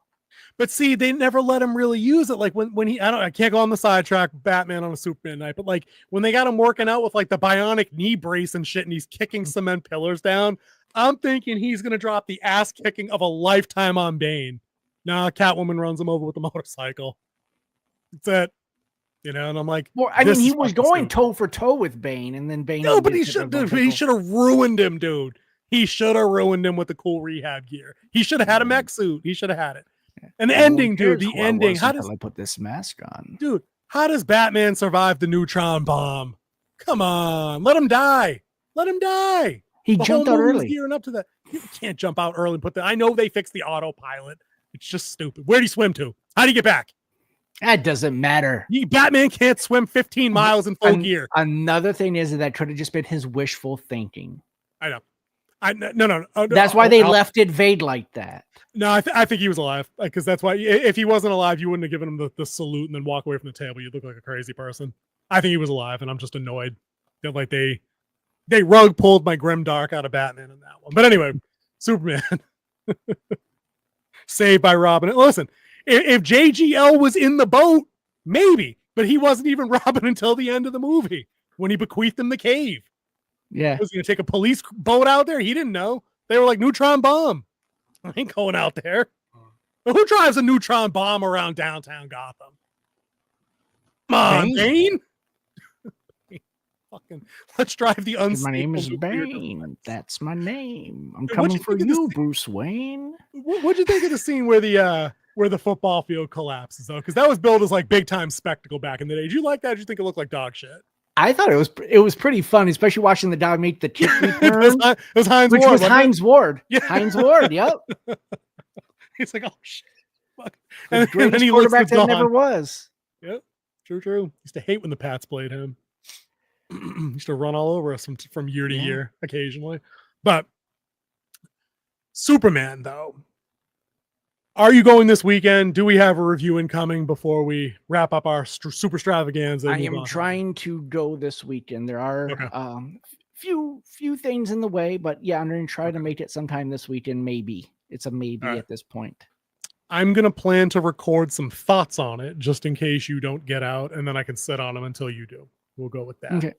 But see, they never let him really use it. Like when he, I can't go on the sidetrack Batman on a Superman night, but like when they got him working out with like the bionic knee brace and shit, and he's kicking cement pillars down, I'm thinking he's gonna drop the ass kicking of a lifetime on Bane. Nah, Catwoman runs him over with the motorcycle. That's it. You know, and I'm like, well, I mean, he was going toe for toe with Bane, and then Bane. No, but he should have ruined him, dude. He should have ruined him with the cool rehab gear. He should have had a mech suit. He should have had it. And the ending, dude, the ending. How does I put this mask on? Dude, how does Batman survive the neutron bomb? Come on, let him die. Let him die. He jumped out early. Gearing up to that. You can't jump out early and put that. I know they fixed the autopilot. It's just stupid. Where'd he swim to? How'd he get back? That doesn't matter. Batman can't swim 15 miles in full gear. Another thing is that could have just been his wishful thinking. I know. No. That's why they left it vague like that. No, I think he was alive because that's why if he wasn't alive, you wouldn't have given him the salute and then walk away from the table. You'd look like a crazy person. I think he was alive, and I'm just annoyed that like they rug pulled my grim dark out of Batman in that one. But anyway, Superman saved by Robin. Listen, if JGL was in the boat, maybe, but he wasn't even Robin until the end of the movie when he bequeathed him the cave. Yeah. Was he going to take a police boat out there? He didn't know. They were like, neutron bomb. I ain't going out there. But who drives a neutron bomb around downtown Gotham? Come on, Bane. Fucking, let's drive the unstable. My name is Bane. That's my name. I'm coming for you, Bruce Wayne. What'd you think of the scene where the football field collapses, though? Because that was billed as like big time spectacle back in the day. Did you like that? Did you think it looked like dog shit? I thought it was pretty fun, especially watching the dog make the kick return. It was Hines Ward. Was Hines Ward. Yeah. Hines Ward, yep. He's like, oh shit. Fuck. And then he quarterback that never was. Yep. True. Used to hate when the Pats played him. Used to run all over us from year to year occasionally. But Superman, though. Are you going this weekend? Do we have a review incoming before we wrap up our Superstravaganza? I am trying to go this weekend. There are few things in the way, but yeah, I'm going to try to make it sometime this weekend. Maybe it's a maybe at this point. I'm going to plan to record some thoughts on it just in case you don't get out, and then I can sit on them until you do. We'll go with that. Okay.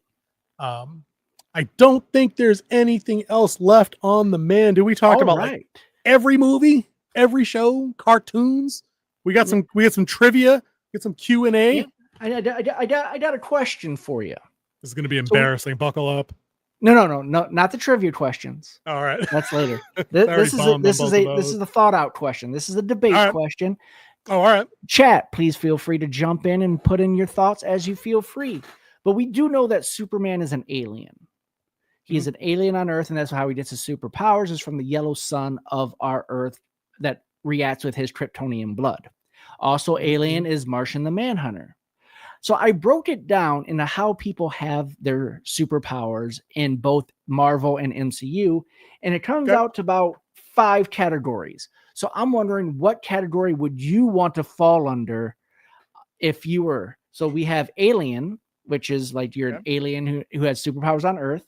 I don't think there's anything else left on the man. Do we talk about like every movie? Every show, cartoons. We got some trivia, get some Q&A. Yeah. I got a question for you. This is going to be embarrassing. Buckle up. No, not the trivia questions. All right. That's later. This is the thought out question. This is a debate question. Oh, all right. Chat, please feel free to jump in and put in your thoughts as you feel free. But we do know that Superman is an alien. He is an alien on Earth, and that's how he gets his superpowers, is from the yellow sun of our Earth that reacts with his Kryptonian blood. Also, alien is Martian the Manhunter. So I broke it down into how people have their superpowers in both Marvel and MCU, and it comes out to about 5 categories. So I'm wondering, what category would you want to fall under if you were? So we have alien, which is like you're an alien who has superpowers on Earth.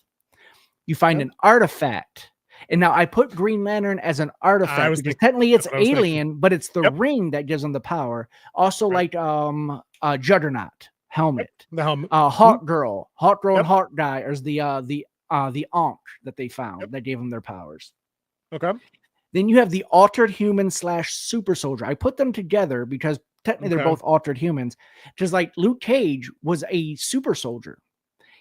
You find an artifact. And now I put Green Lantern as an artifact because technically it's alien, but it's the ring that gives them the power. Also, like Juggernaut helmet, the helmet. Hawk Girl and Hawk Guy is the Ankh that they found that gave them their powers. Okay. Then you have the altered human / super soldier. I put them together because technically they're both altered humans. Just like Luke Cage was a super soldier.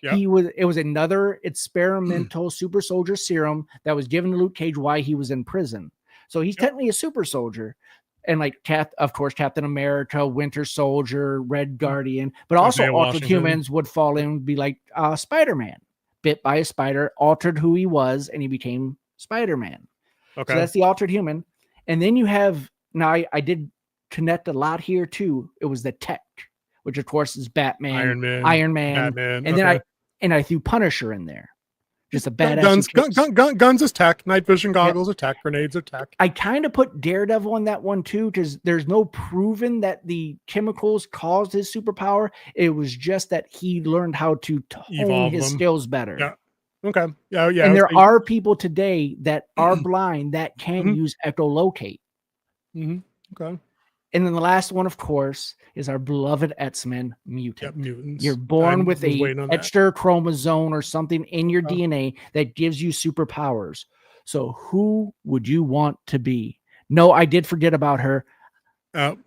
Yep. It was another experimental super soldier serum that was given to Luke Cage while he was in prison. So he's technically a super soldier. And like of course, Captain America, Winter Soldier, Red Guardian, but also altered humans would fall in and be like Spider-Man, bit by a spider, altered who he was, and he became Spider-Man. Okay. So that's the altered human. And then you have, now I did connect a lot here too. It was the tech, which of course is Batman, Iron Man, Batman. And then I threw Punisher in there. Just a badass. Guns is tech. Night vision goggles are tech. Grenades are tech. I kind of put Daredevil in that one too, because there's no proven that the chemicals caused his superpower. It was just that he learned how to hone his skills better. Yeah. Okay. Yeah. And there are people today that are blind that can use echolocate. Okay. And then the last one, of course, is our beloved X-Men mutant. Mutants. You're born with a extra chromosome or something in your DNA that gives you superpowers. So who would you want to be? No, I did forget about her.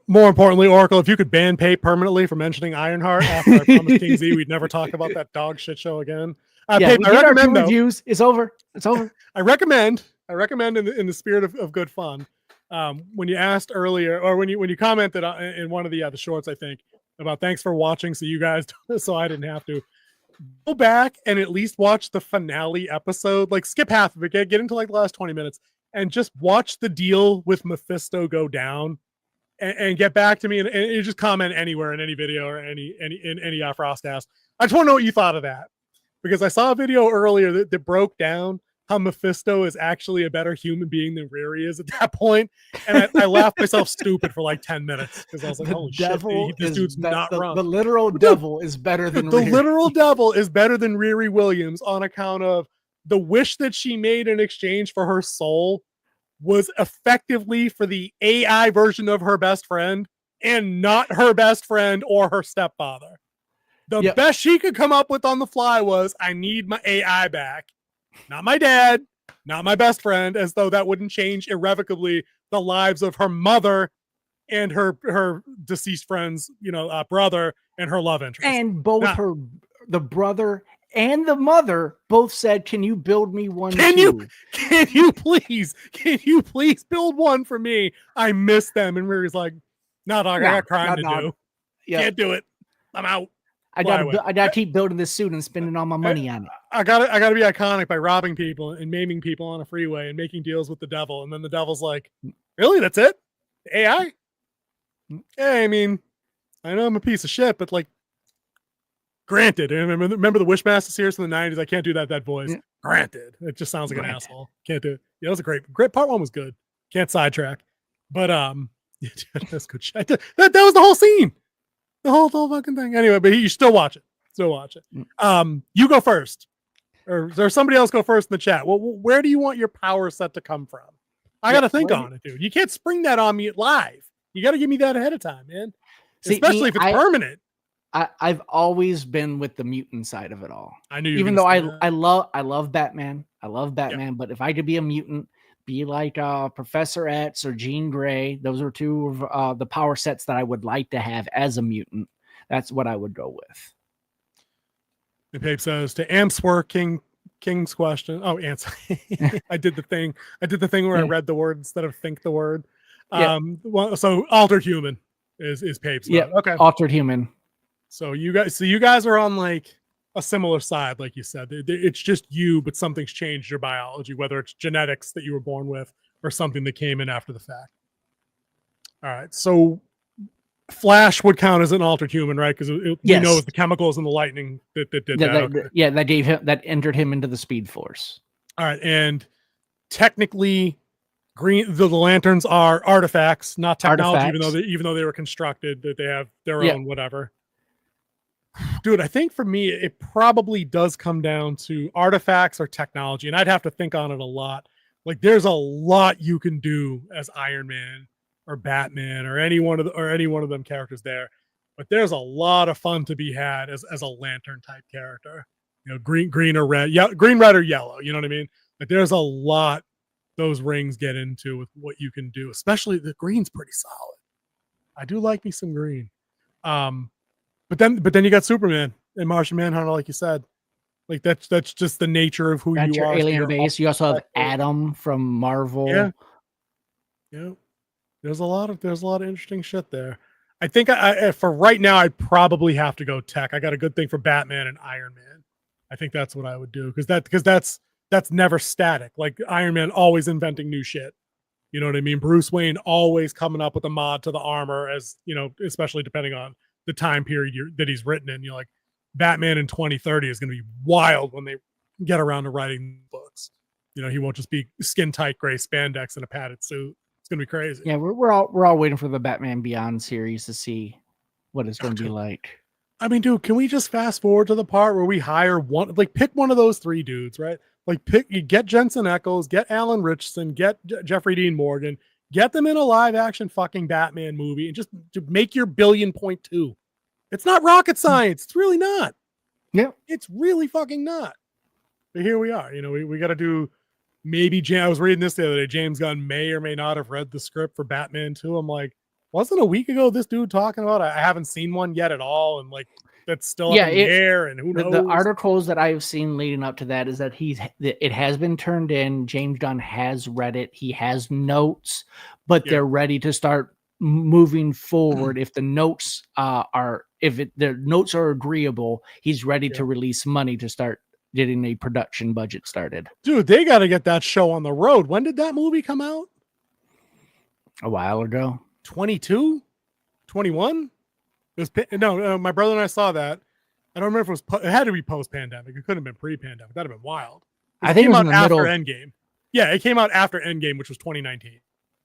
More importantly, Oracle, if you could ban Pate permanently for mentioning Ironheart after I promised King Z we'd never talk about that dog shit show again. Pate, I recommend reviews. It's over. It's over. I recommend in the spirit of good fun. When you asked earlier, or when you commented in one of the shorts, I think, about thanks for watching, so you guys, so I didn't have to go back and at least watch the finale episode, like skip half of it, get into like the last 20 minutes, and just watch the deal with Mephisto go down, and get back to me, and you just comment anywhere in any video or any FrostCast. I just want to know what you thought of that, because I saw a video earlier that broke down how Mephisto is actually a better human being than Riri is at that point. And I laughed myself stupid for like 10 minutes because I was like, holy shit, this dude's not wrong. The literal devil is better than the Riri. literal devil is better than Riri Williams on account of the wish that she made in exchange for her soul was effectively for the AI version of her best friend and not her best friend or her stepfather. The best she could come up with on the fly was, I need my AI back. Not my dad, not my best friend, as though that wouldn't change irrevocably the lives of her mother and her deceased friend's, brother and her love interest. And both the brother and the mother both said, "Can you build me one? Can you please build one for me? I miss them." And Riri's like, "No, dog, I got crime to do. Can't do it. I'm out. I gotta keep building this suit and spending all my money on it. I gotta be iconic by robbing people and maiming people on a freeway and making deals with the devil." And then the devil's like, "Really? That's it? AI? Yeah, I mean, I know I'm a piece of shit, but like, granted." And remember the Wishmaster series from the 90s? I can't do that voice. Yeah. Granted. It just sounds like an asshole. Can't do it. Yeah, that was a great part one was good. Can't sidetrack. But that's good shit. That was the whole scene. The whole fucking thing. Anyway, but you still watch it. You go first. Or is there somebody else go first in the chat? Well, where do you want your power set to come from? I got to think on it, dude. You can't spring that on me live. You got to give me that ahead of time, man. Especially if it's permanent. I've always been with the mutant side of it all. I knew you even though I love Batman. I love Batman, but if I could be a mutant, be like Professor X or Jean Grey, those are two of the power sets that I would like to have as a mutant. That's what I would go with. And Pape says, to answer King's question. Oh, answer. I did the thing where I read the word instead of think the word. Yeah. So altered human is Pape's Yeah. vote. Okay. Altered human. So you guys are on like a similar side, like you said. It's just you, but something's changed your biology, whether it's genetics that you were born with or something that came in after the fact. All right. So Flash would count as an altered human, right? Because we know it's the chemicals and the lightning that did that. Okay. That entered him into the Speed Force. All right. And technically, the lanterns are artifacts, not technology, even though they were constructed, that they have their own whatever. Dude, I think for me, it probably does come down to artifacts or technology, and I'd have to think on it a lot. Like, there's a lot you can do as Iron Man or Batman or any one of them characters there, but there's a lot of fun to be had as a lantern type character. You know, green or red, green, red, or yellow. You know what I mean? Like, there's a lot those rings get into with what you can do. Especially the green's pretty solid. I do like me some green. But then you got Superman and Martian Manhunter, like you said. Like that's just the nature of who you are. Alien base. You also have Adam from Marvel. Yeah. There's a lot of interesting shit there. I think for right now, I'd probably have to go tech. I got a good thing for Batman and Iron Man. I think that's what I would do because that's never static. Like Iron Man always inventing new shit. You know what I mean? Bruce Wayne always coming up with a mod to the armor, as you know, especially depending on the time period that he's written in. You're like, Batman in 2030 is going to be wild when they get around to writing books. You know, he won't just be skin tight gray spandex and a padded suit. It's going to be crazy. Yeah, we're all waiting for the Batman Beyond series to see what it's going to be like. I mean, dude, can we just fast forward to the part where we hire pick one of those three dudes, right? Like you get Jensen Ackles, get Alan Richardson, get Jeffrey Dean Morgan, get them in a live action fucking Batman movie and just to make your $1.2 billion. It's not rocket science. It's really not. Yeah. It's really fucking not. But here we are. You know, we got to do maybe I was reading this the other day. James Gunn may or may not have read the script for Batman 2. I'm like, wasn't a week ago this dude talking about I haven't seen one yet at all, and like that's still up in the air, and who knows? The articles that I've seen leading up to that is that it has been turned in. James Gunn has read it. He has notes, but they're ready to start moving forward. If the notes the notes are agreeable, he's ready to release money to start getting a production budget started. Dude, they got to get that show on the road. When did that movie come out? A while ago. 22? 21? No, my brother and I saw that. I don't remember if it had to be post-pandemic. It couldn't have been pre-pandemic. That'd have been wild. I think it was in the after middle. Endgame. Yeah, it came out after Endgame, which was 2019.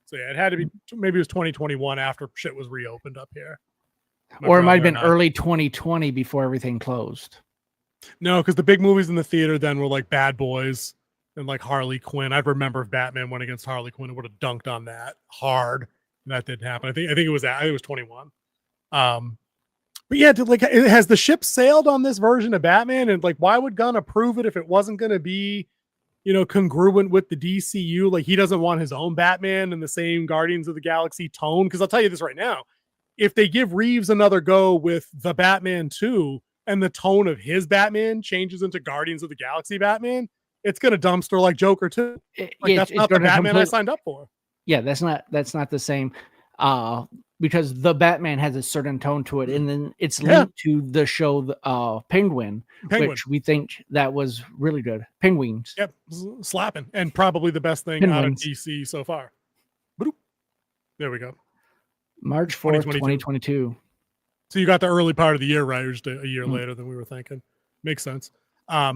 So yeah, it had to be, maybe it was 2021 after shit was reopened up here. Or it might have been early 2020 before everything closed. No, because the big movies in the theater then were like Bad Boys and like Harley Quinn. I'd remember if Batman went against Harley Quinn, it would have dunked on that hard. That didn't happen. I think it was 21. But yeah, has the ship sailed on this version of Batman? And like, why would Gunn approve it if it wasn't going to be, you know, congruent with the DCU? Like, he doesn't want his own Batman in the same Guardians of the Galaxy tone. Because I'll tell you this right now, if they give Reeves another go with the Batman 2 and the tone of his Batman changes into Guardians of the Galaxy Batman, it's going to dumpster like Joker 2. Like, that's not the Batman I signed up for. Yeah, that's not the same. Because the Batman has a certain tone to it, and then it's linked to the show Penguin, which we think that was really good. Penguins. Yep, slapping, and probably the best thing out of DC so far. There we go. March 4th, 2022. So you got the early part of the year right, or just a year later than we were thinking. Makes sense. Yeah,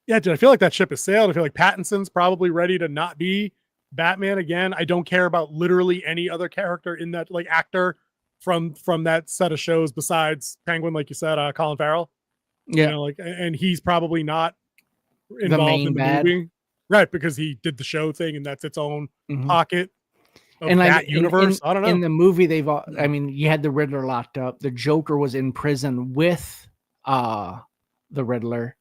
dude, I feel like that ship has sailed. I feel like Pattinson's probably ready to not be Batman again. I don't care about literally any other character in that, like, actor from that set of shows besides Penguin, like you said, Colin Farrell. Yeah, you know, like, and he's probably not involved in the movie, right? Because he did the show thing, and that's its own pocket of and that universe. I don't know. In the movie, you had the Riddler locked up. The Joker was in prison with the Riddler.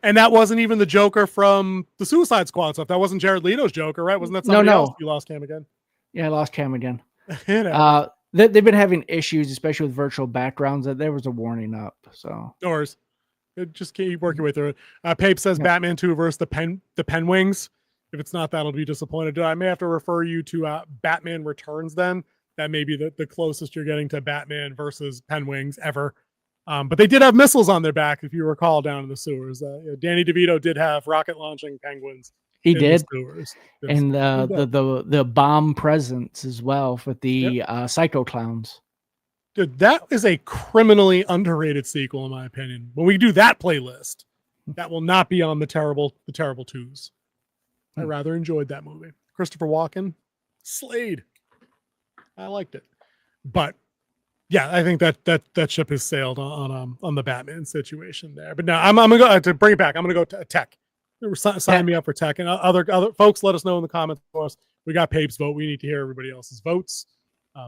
And that wasn't even the Joker from the Suicide Squad stuff. That wasn't Jared Leto's Joker, right? Wasn't that somebody else? You lost Cam again. Yeah, I lost Cam again. They've been having issues, especially with virtual backgrounds. That there was a warning up. So no worries. Just keep working your way through it. Pape says Batman 2 versus the Penwings. If it's not that, I'll be disappointed. I may have to refer you to Batman Returns then. That may be the closest you're getting to Batman versus Penguins ever. But they did have missiles on their back, if you recall, down in the sewers. Danny DeVito did have rocket launching penguins. He did. The sewers. And the bomb presence as well with the Psycho Clowns. Dude, that is a criminally underrated sequel, in my opinion. When we do that playlist, that will not be on the terrible twos. I rather enjoyed that movie. Christopher Walken, Slade. I liked it, but yeah, I think that ship has sailed on the Batman situation there. But now I'm gonna go to bring it back. I'm gonna go to tech. Sign me up for tech, and other folks. Let us know in the comments for us. We got Pape's vote. We need to hear everybody else's votes.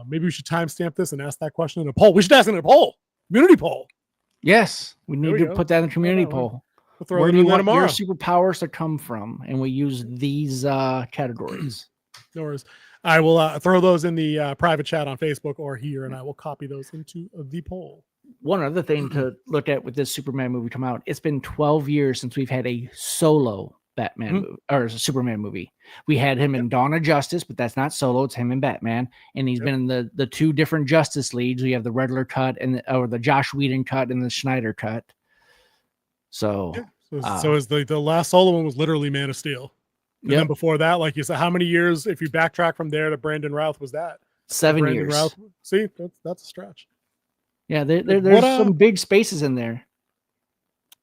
Maybe we should timestamp this and ask that question in a poll. We should ask it in a poll, community poll. Yes, we need to put that in a community poll. We'll Where do you want your superpowers to come from? And we use these categories. No worries. I will throw those in the private chat on Facebook or here, and I will copy those into the poll. One other thing to look at with this Superman movie come out, it's been 12 years since we've had a solo Batman movie, or a Superman movie. We had him in Dawn of Justice, but that's not solo. It's him and Batman. And he's been in the two different Justice Leagues. We have the Riddler cut or the Josh Whedon cut and the Schneider cut. So, so is the last solo one was literally Man of Steel. And then before that, like you said, how many years, if you backtrack from there to Brandon Routh, was that? 7 years. Routh, see, that's a stretch. Yeah, there's some big spaces in there.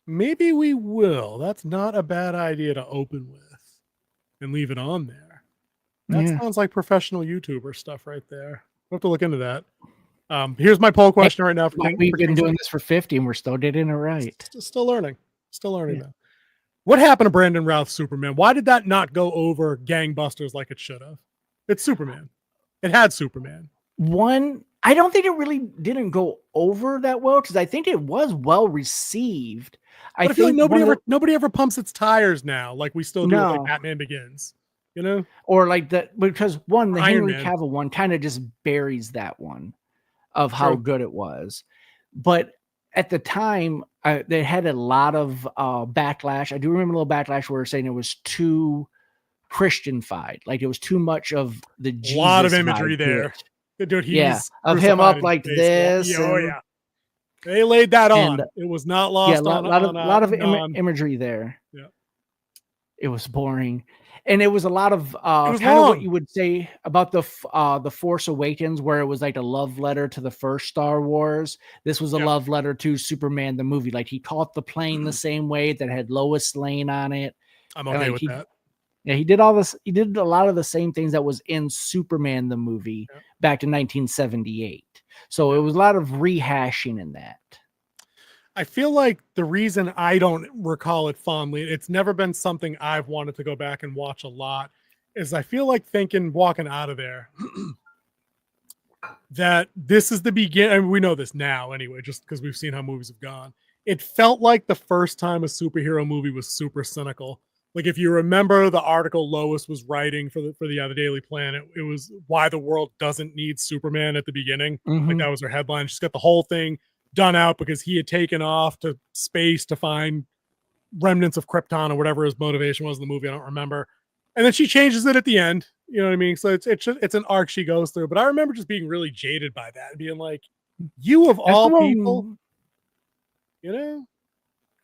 Maybe we will. That's not a bad idea to open with and leave it on there. That sounds like professional YouTuber stuff right there. We'll have to look into that. Here's my poll question right now. We've been doing this for 50 and we're still getting it right. Still learning. Though. What happened to Brandon Routh's Superman? Why did that not go over gangbusters like it should have? It's Superman. It had Superman. I don't think it really didn't go over that well because I think it was well received. But I feel like nobody ever pumps its tires now, like we still do with like Batman Begins, you know, or like that because the Henry Cavill one kind of just buries that one of how good it was. But at the time, they had a lot of backlash. I do remember a little backlash where saying it was too Christian-fied, like it was too much of the Jesus. A lot of imagery there. Dude, of him up like this. Yeah. They laid that on. It was not lost on. A lot of imagery there. Yeah. It was boring. And it was a lot of kind of what you would say about the Force Awakens, where it was like a love letter to the first Star Wars. This was a love letter to Superman, the movie. Like he caught the plane the same way that had Lois Lane on it. I'm okay with that. Yeah, he did all this. He did a lot of the same things that was in Superman, the movie back in 1978. So it was a lot of rehashing in that. I feel like the reason I don't recall it fondly, it's never been something I've wanted to go back and watch a lot, is I feel like walking out of there that this is the beginning. I mean, we know this now anyway, just because we've seen how movies have gone. It felt like the first time a superhero movie was super cynical. Like if you remember the article Lois was writing for the Daily Planet, it was why the world doesn't need Superman at the beginning. Like that was her headline. She's got the whole thing done out because he had taken off to space to find remnants of Krypton or whatever his motivation was in the movie. I don't remember. And then she changes it at the end. You know what I mean? So it's an arc she goes through. But I remember just being really jaded by that and being like, you of all people, you know?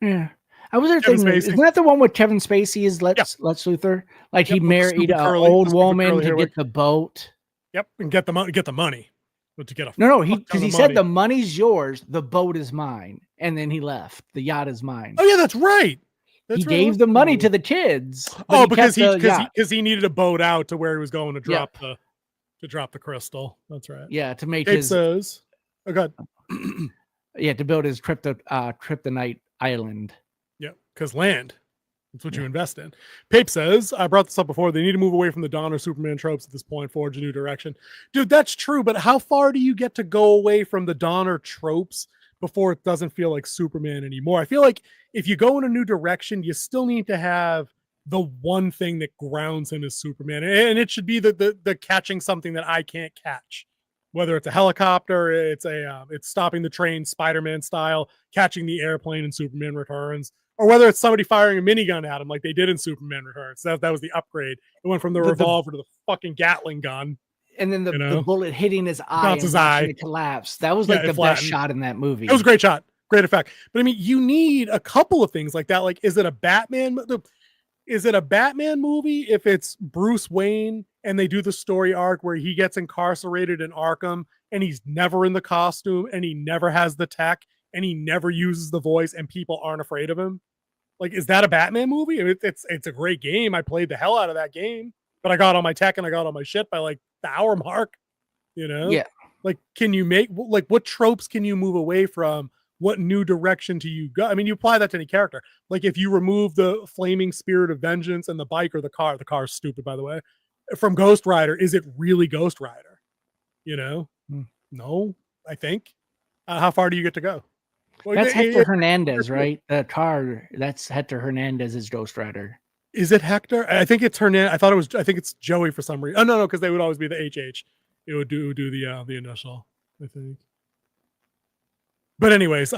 Yeah. I was there thinking, isn't that the one with Kevin Spacey as Lex Luthor? Like he married an old woman to get the boat. Yep, and get the money. But to get because he said the money's yours, the boat is mine, and then he left. The yacht is mine. Oh yeah, that's right. He gave the money to the kids. Oh, because he needed a boat out to where he was going to drop the crystal. That's right. Yeah, to make his says. Oh god. To build his kryptonite island. Yeah, because land. That's what you invest in. Pape says, I brought this up before, they need to move away from the Donner Superman tropes at this point, forge a new direction. Dude, that's true, but how far do you get to go away from the Donner tropes before it doesn't feel like Superman anymore? I feel like if you go in a new direction, you still need to have the one thing that grounds him as Superman. And it should be the catching something that I can't catch. Whether it's a helicopter, it's stopping the train Spider-Man style, catching the airplane in Superman Returns, or whether it's somebody firing a minigun at him like they did in Superman Returns. That was the upgrade. It went from the revolver to the fucking Gatling gun. And then the know? bullet hitting his eye Bounce and his watching eye. it collapse. That was like the best shot in that movie. It was a great shot. Great effect. But I mean, you need a couple of things like that. Like, is it a Batman movie if it's Bruce Wayne and they do the story arc where he gets incarcerated in Arkham and he's never in the costume and he never has the tech and he never uses the voice and people aren't afraid of him? Like, is that a Batman movie? I mean, it's a great game. I played the hell out of that game, but I got all my tech and I got all my shit by like the hour mark, you know? Yeah. Like, can you make, like, what tropes can you move away from? What new direction do you go? I mean, you apply that to any character. Like, if you remove the flaming spirit of vengeance and the bike or the car's stupid, by the way, from Ghost Rider, is it really Ghost Rider? You know? No, I think. How far do you get to go? Well, that's Hector Hernandez, right? The car, that's Hector Hernandez's Ghost Rider. Is it Hector? I think it's Hernandez. I think it's Joey for some reason. Oh, no, because they would always be the HH. It would do the initial, I think. But anyways,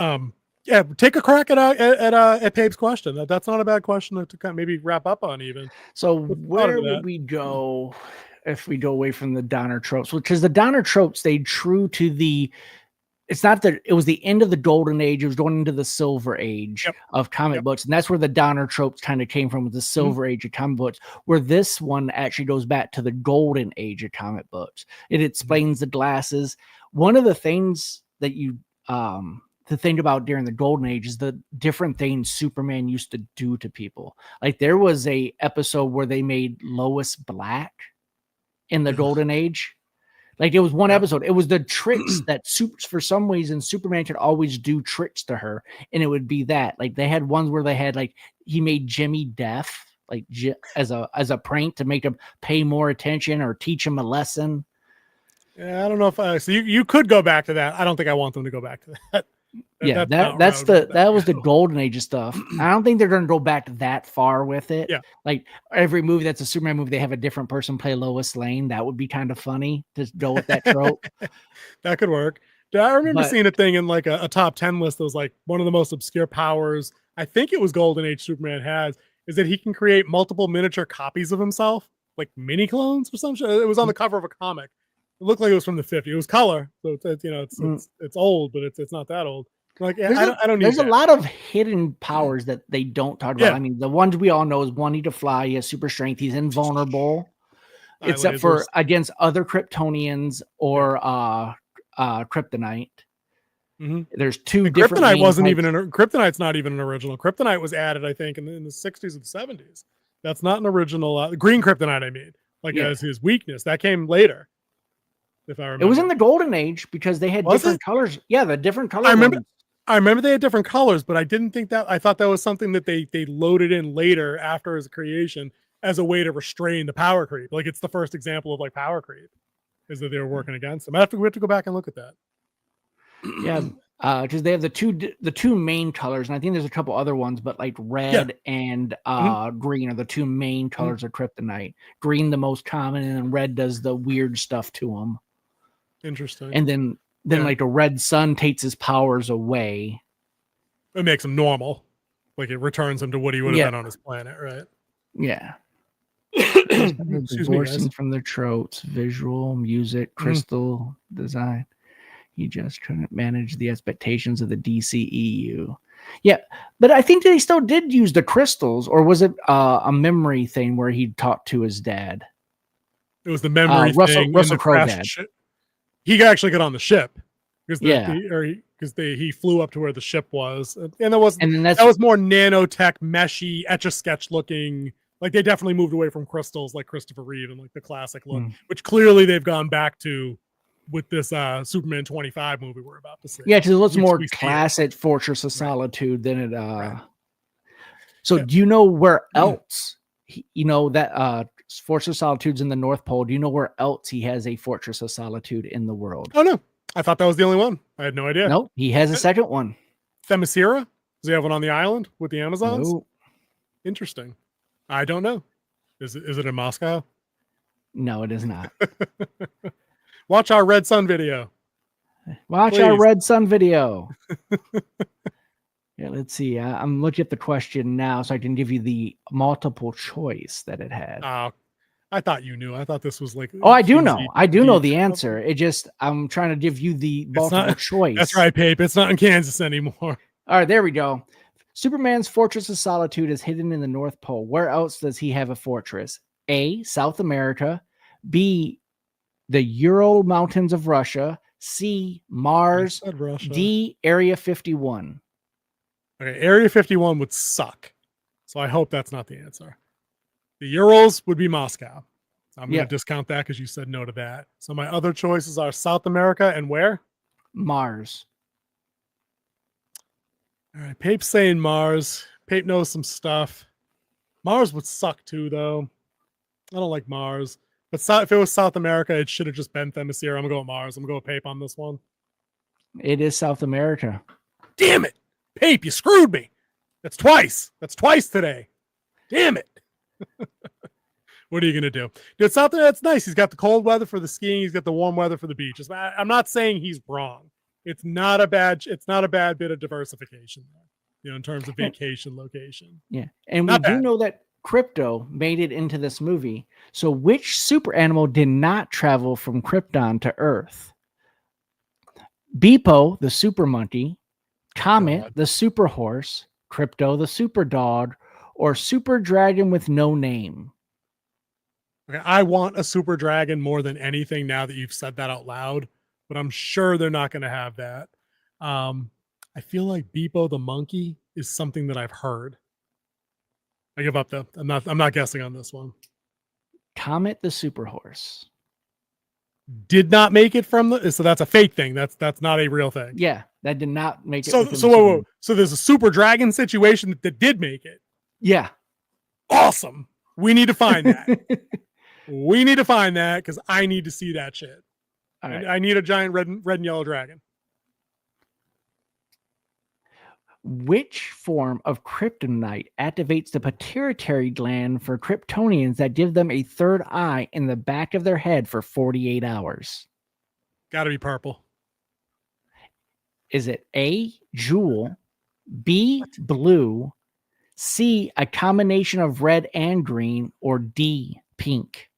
yeah, take a crack at Pabe's question. That's not a bad question to kind of maybe wrap up on even. So where would we go if we go away from the Donner tropes? Which is the Donner tropes stayed true to the. It's not that it was the end of the golden age. It was going into the silver age of comic books. And that's where the Donner tropes kind of came from, with the silver age of comic books, where this one actually goes back to the golden age of comic books. It explains the glasses. One of the things that you, to think about during the golden age is the different things Superman used to do to people. Like, there was a episode where they made Lois black in the golden age. Like, it was one episode. It was the tricks that for some reason Superman could always do tricks to her, and it would be that. Like, they had ones where they had, like, he made Jimmy deaf, like as a prank to make him pay more attention or teach him a lesson. Yeah, I don't know if so you could go back to that. I don't think I want them to go back to that. Yeah, that was the golden age of stuff. I don't think they're going to go back that far with it. Yeah, like every movie that's a Superman movie, they have a different person play Lois Lane. That would be kind of funny to go with that trope. That could work. I remember seeing a thing in like a top 10 list that was like one of the most obscure powers I think it was Golden Age Superman has, is that he can create multiple miniature copies of himself, like mini clones or some shit. It was on the cover of a comic. It looked like it was from the 50s. It was color, so it's old, but it's not that old. Like, I don't need. There's a lot of hidden powers that they don't talk about. Yeah. I mean, the ones we all know is one, he to fly, he has super strength, he's invulnerable, except for against other Kryptonians or kryptonite. Mm-hmm. There's two and different. Kryptonite wasn't types. Even Kryptonite's not even an original. Kryptonite was added, I think, in the 60s and 70s. That's not an original. Green Kryptonite, I mean, as his weakness. That came later. If I remember, it was in the Golden Age because they had different colors. Yeah, the different colors. I remember they had different colors, but I didn't think that. I thought that was something that they loaded in later after his creation as a way to restrain the power creep. Like, it's the first example of like power creep, is that they were working against them. We have to go back and look at that. Yeah, because they have the two main colors, and I think there's a couple other ones, but like red and green are the two main colors of kryptonite. Green the most common, and then red does the weird stuff to them. Interesting. And then like the red sun takes his powers away. It makes him normal. Like, it returns him to what he would have been on his planet, right? Yeah. Excuse me, from the tropes, visual, music, crystal design. He just couldn't manage the expectations of the DCEU. Yeah, but I think they still did use the crystals, or was it a memory thing where he talked to his dad? It was the memory thing. Russell Crowe dad. He actually got on the ship because he flew up to where the ship was, and that was more nanotech, meshy, Etch-a-Sketch looking. Like, they definitely moved away from crystals, like Christopher Reeve and like the classic look, which clearly they've gone back to with this Superman 25 movie we're about to see. Yeah, because it looks more classic Fortress of Solitude than it. So, do you know where else? That Fortress of Solitude's in the North Pole. Do you know where else he has a Fortress of Solitude in the world? Oh, no. I thought that was the only one. I had no idea. No, he has a second one. Themyscira? Does he have one on the island with the Amazons? No. Interesting. I don't know. Is it in Moscow? No, it is not. Watch our Red Sun video. Watch our Red Sun video. Yeah, let's see. I'm looking at the question now so I can give you the multiple choice that it had. I thought you knew. I thought this was like. Oh, I do know. cheesy I do know deep. the answer. It just, I'm trying to give you the It's multiple not- choice. That's right, Pape. It's not in Kansas anymore. All right, there we go. Superman's Fortress of Solitude is hidden in the North Pole. Where else does he have a fortress? A, South America. B, the Ural Mountains of Russia. C, Mars. I said Russia. D, Area 51. Okay, Area 51 would suck. So I hope that's not the answer. The Urals would be Moscow. I'm going to discount that because you said no to that. So my other choices are South America and where? Mars. All right, Pape's saying Mars. Pape knows some stuff. Mars would suck too, though. I don't like Mars. But if it was South America, it should have just been Themyscira. I'm going to go with Mars. I'm going to go with Pape on this one. It is South America. Damn it. Pape, you screwed me. That's twice. That's twice today. Damn it. What are you going to do? Dude, South there, that's nice. He's got the cold weather for the skiing. He's got the warm weather for the beaches. I'm not saying he's wrong. It's not a bad bit of diversification there, in terms of vacation location. Yeah. And Not we do bad. know that Krypto made it into this movie. So which super animal did not travel from Krypton to Earth? Beepo, the super monkey, Comet, God. the super horse, Krypto, the super dog, or super dragon with no name? Okay, I want a super dragon more than anything now that you've said that out loud, but I'm sure they're not going to have that. I feel like Beepo the monkey is something that I've heard. I give up though. I'm not guessing on this one. Comet, the super horse. Did not make it from so that's a fake thing. That's not a real thing. Yeah, that did not make it. So within so the whoa, movie. whoa. So there's a super dragon situation that did make it. Yeah. Awesome. We need to find that. We need to find that because I need to see that shit. All right. I need a giant red and yellow dragon. Which form of kryptonite activates the pituitary gland for Kryptonians that give them a third eye in the back of their head for 48 hours? Got to be purple. Is it A, jewel, B, blue, C, a combination of red and green, or D, pink?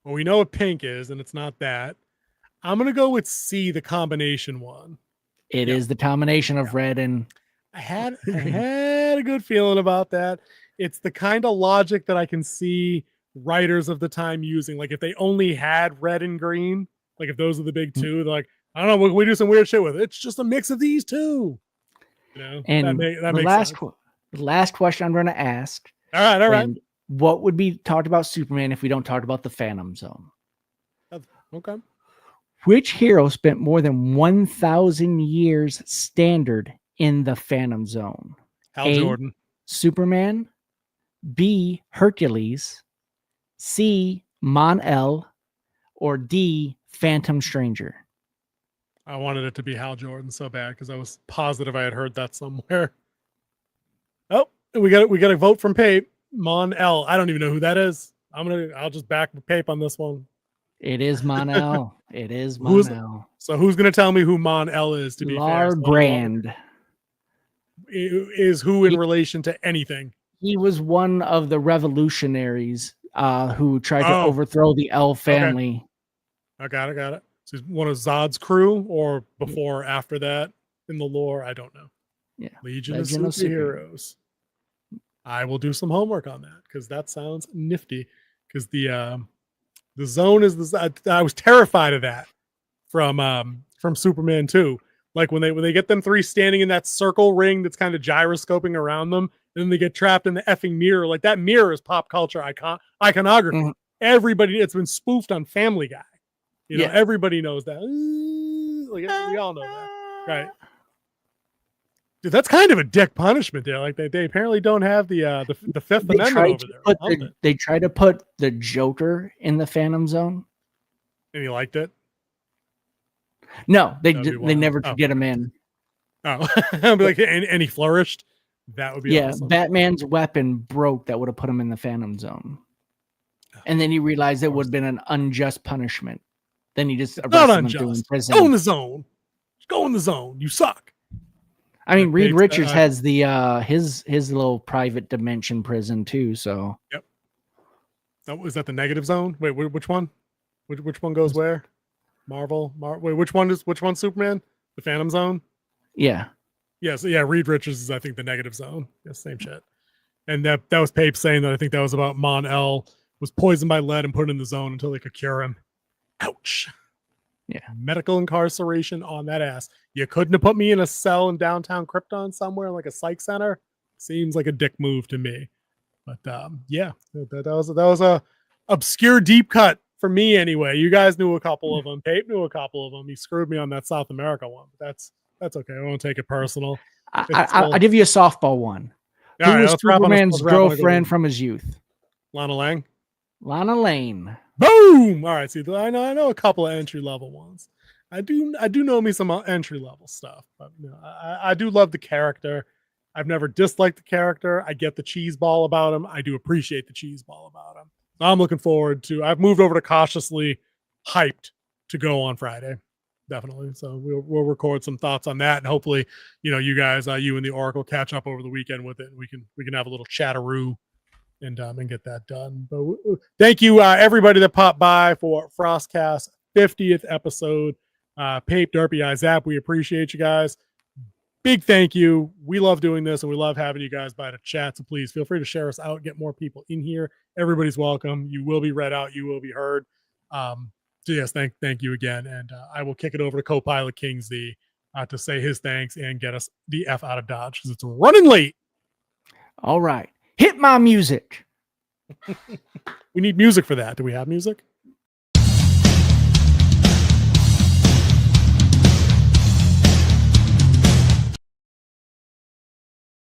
Well, we know what pink is, and it's not that. I'm gonna go with C, the combination one. It is the combination of red and... I had a good feeling about that. It's the kind of logic that I can see writers of the time using. Like if they only had red and green, like if those are the big two, they're like, I don't know, we do some weird shit with it. It's just a mix of these two. And that the makes last, sense. the last question I'm going to ask. All right. and what would be talked about Superman if we don't talk about the Phantom Zone? Okay. Which hero spent more than 1,000 years standard in the Phantom Zone? Hal A, Jordan. Superman, B, Hercules, C, Mon-El, or D, Phantom Stranger? I wanted it to be Hal Jordan so bad because I was positive I had heard that somewhere. Oh, we got a vote from Pape. Mon-El. I don't even know who that is. I'll just back Pape on this one. It is Mon-El. It is Mon-El. So who's going to tell me who Mon-El is, to be fair? Lar Grand. Is who in relation to anything? He was one of the revolutionaries who tried to overthrow the El family. I got it. So he's one of Zod's crew, or before or after that in the lore. I don't know. Yeah. Legion Legend of of Super- Superheroes. I will do some homework on that because that sounds nifty. Because the zone is I was terrified of that from Superman 2. Like when they get them three standing in that circle ring that's kind of gyroscoping around them, and then they get trapped in the effing mirror. Like that mirror is pop culture iconography. Mhm. Everybody, it's been spoofed on Family Guy. Yeah. Everybody knows that. Like we all know that, right? Dude, that's kind of a dick punishment there. Like they apparently don't have the Fifth Amendment over there. They tried to put the Joker in the Phantom Zone. And you liked it? No, they That'd be they wild. never could get him in. Oh, I'd be like, and he flourished. That would be awesome. Batman's weapon broke that would have put him in the Phantom Zone. And then he realized it would have been an unjust punishment. Then he just Not arrested him and threw him in unjust. prison. Go in the zone. Just go in the zone. You suck. I mean, Reed Pape's, Richards has the his little private dimension prison too. So Yep. Oh, is that the negative zone? Wait, which one? Which one goes where? Marvel. Wait, which one's Superman? The Phantom Zone. yeah, Yes, yeah. Reed Richards is, I think, the negative zone. Yeah, same shit. And that was Pape saying that I think that was about Mon-El was poisoned by lead and put in the zone until they could cure him. Ouch. Yeah. Medical incarceration on that ass. You couldn't have put me in a cell in downtown Krypton somewhere, like a psych center. Seems like a dick move to me. But yeah, that was a obscure deep cut for me anyway. You guys knew a couple of them. Pape knew a couple of them. He screwed me on that South America one. But that's okay. I won't take it personal. I'll give you a softball one. All Who right, was let's wrap on a- Superman's let's wrap on a good girlfriend one. from his youth? Lana Lang. Lana Lane. Boom! All right, see, I know a couple of entry level ones. I do know me some entry level stuff, but you know, I do love the character. I've never disliked the character. I get the cheese ball about him. I do appreciate the cheese ball about him. So I'm looking forward to. I've moved over to cautiously hyped to go on Friday, definitely. So we'll record some thoughts on that, and hopefully, you guys, you and the Oracle catch up over the weekend with it, and we can have a little chatteroo and get that done. But thank you, everybody that popped by for FrostCast 50th episode. Pape, Derpy, Zap, we appreciate you guys. Big thank you. We love doing this, and we love having you guys by to chat. So please feel free to share us out, get more people in here. Everybody's welcome. You will be read out. You will be heard. So yes, thank you again. And I will kick it over to co-pilot Kingsley to say his thanks and get us the F out of Dodge because it's running late. All right. Hit my music. We need music for that. Do we have music?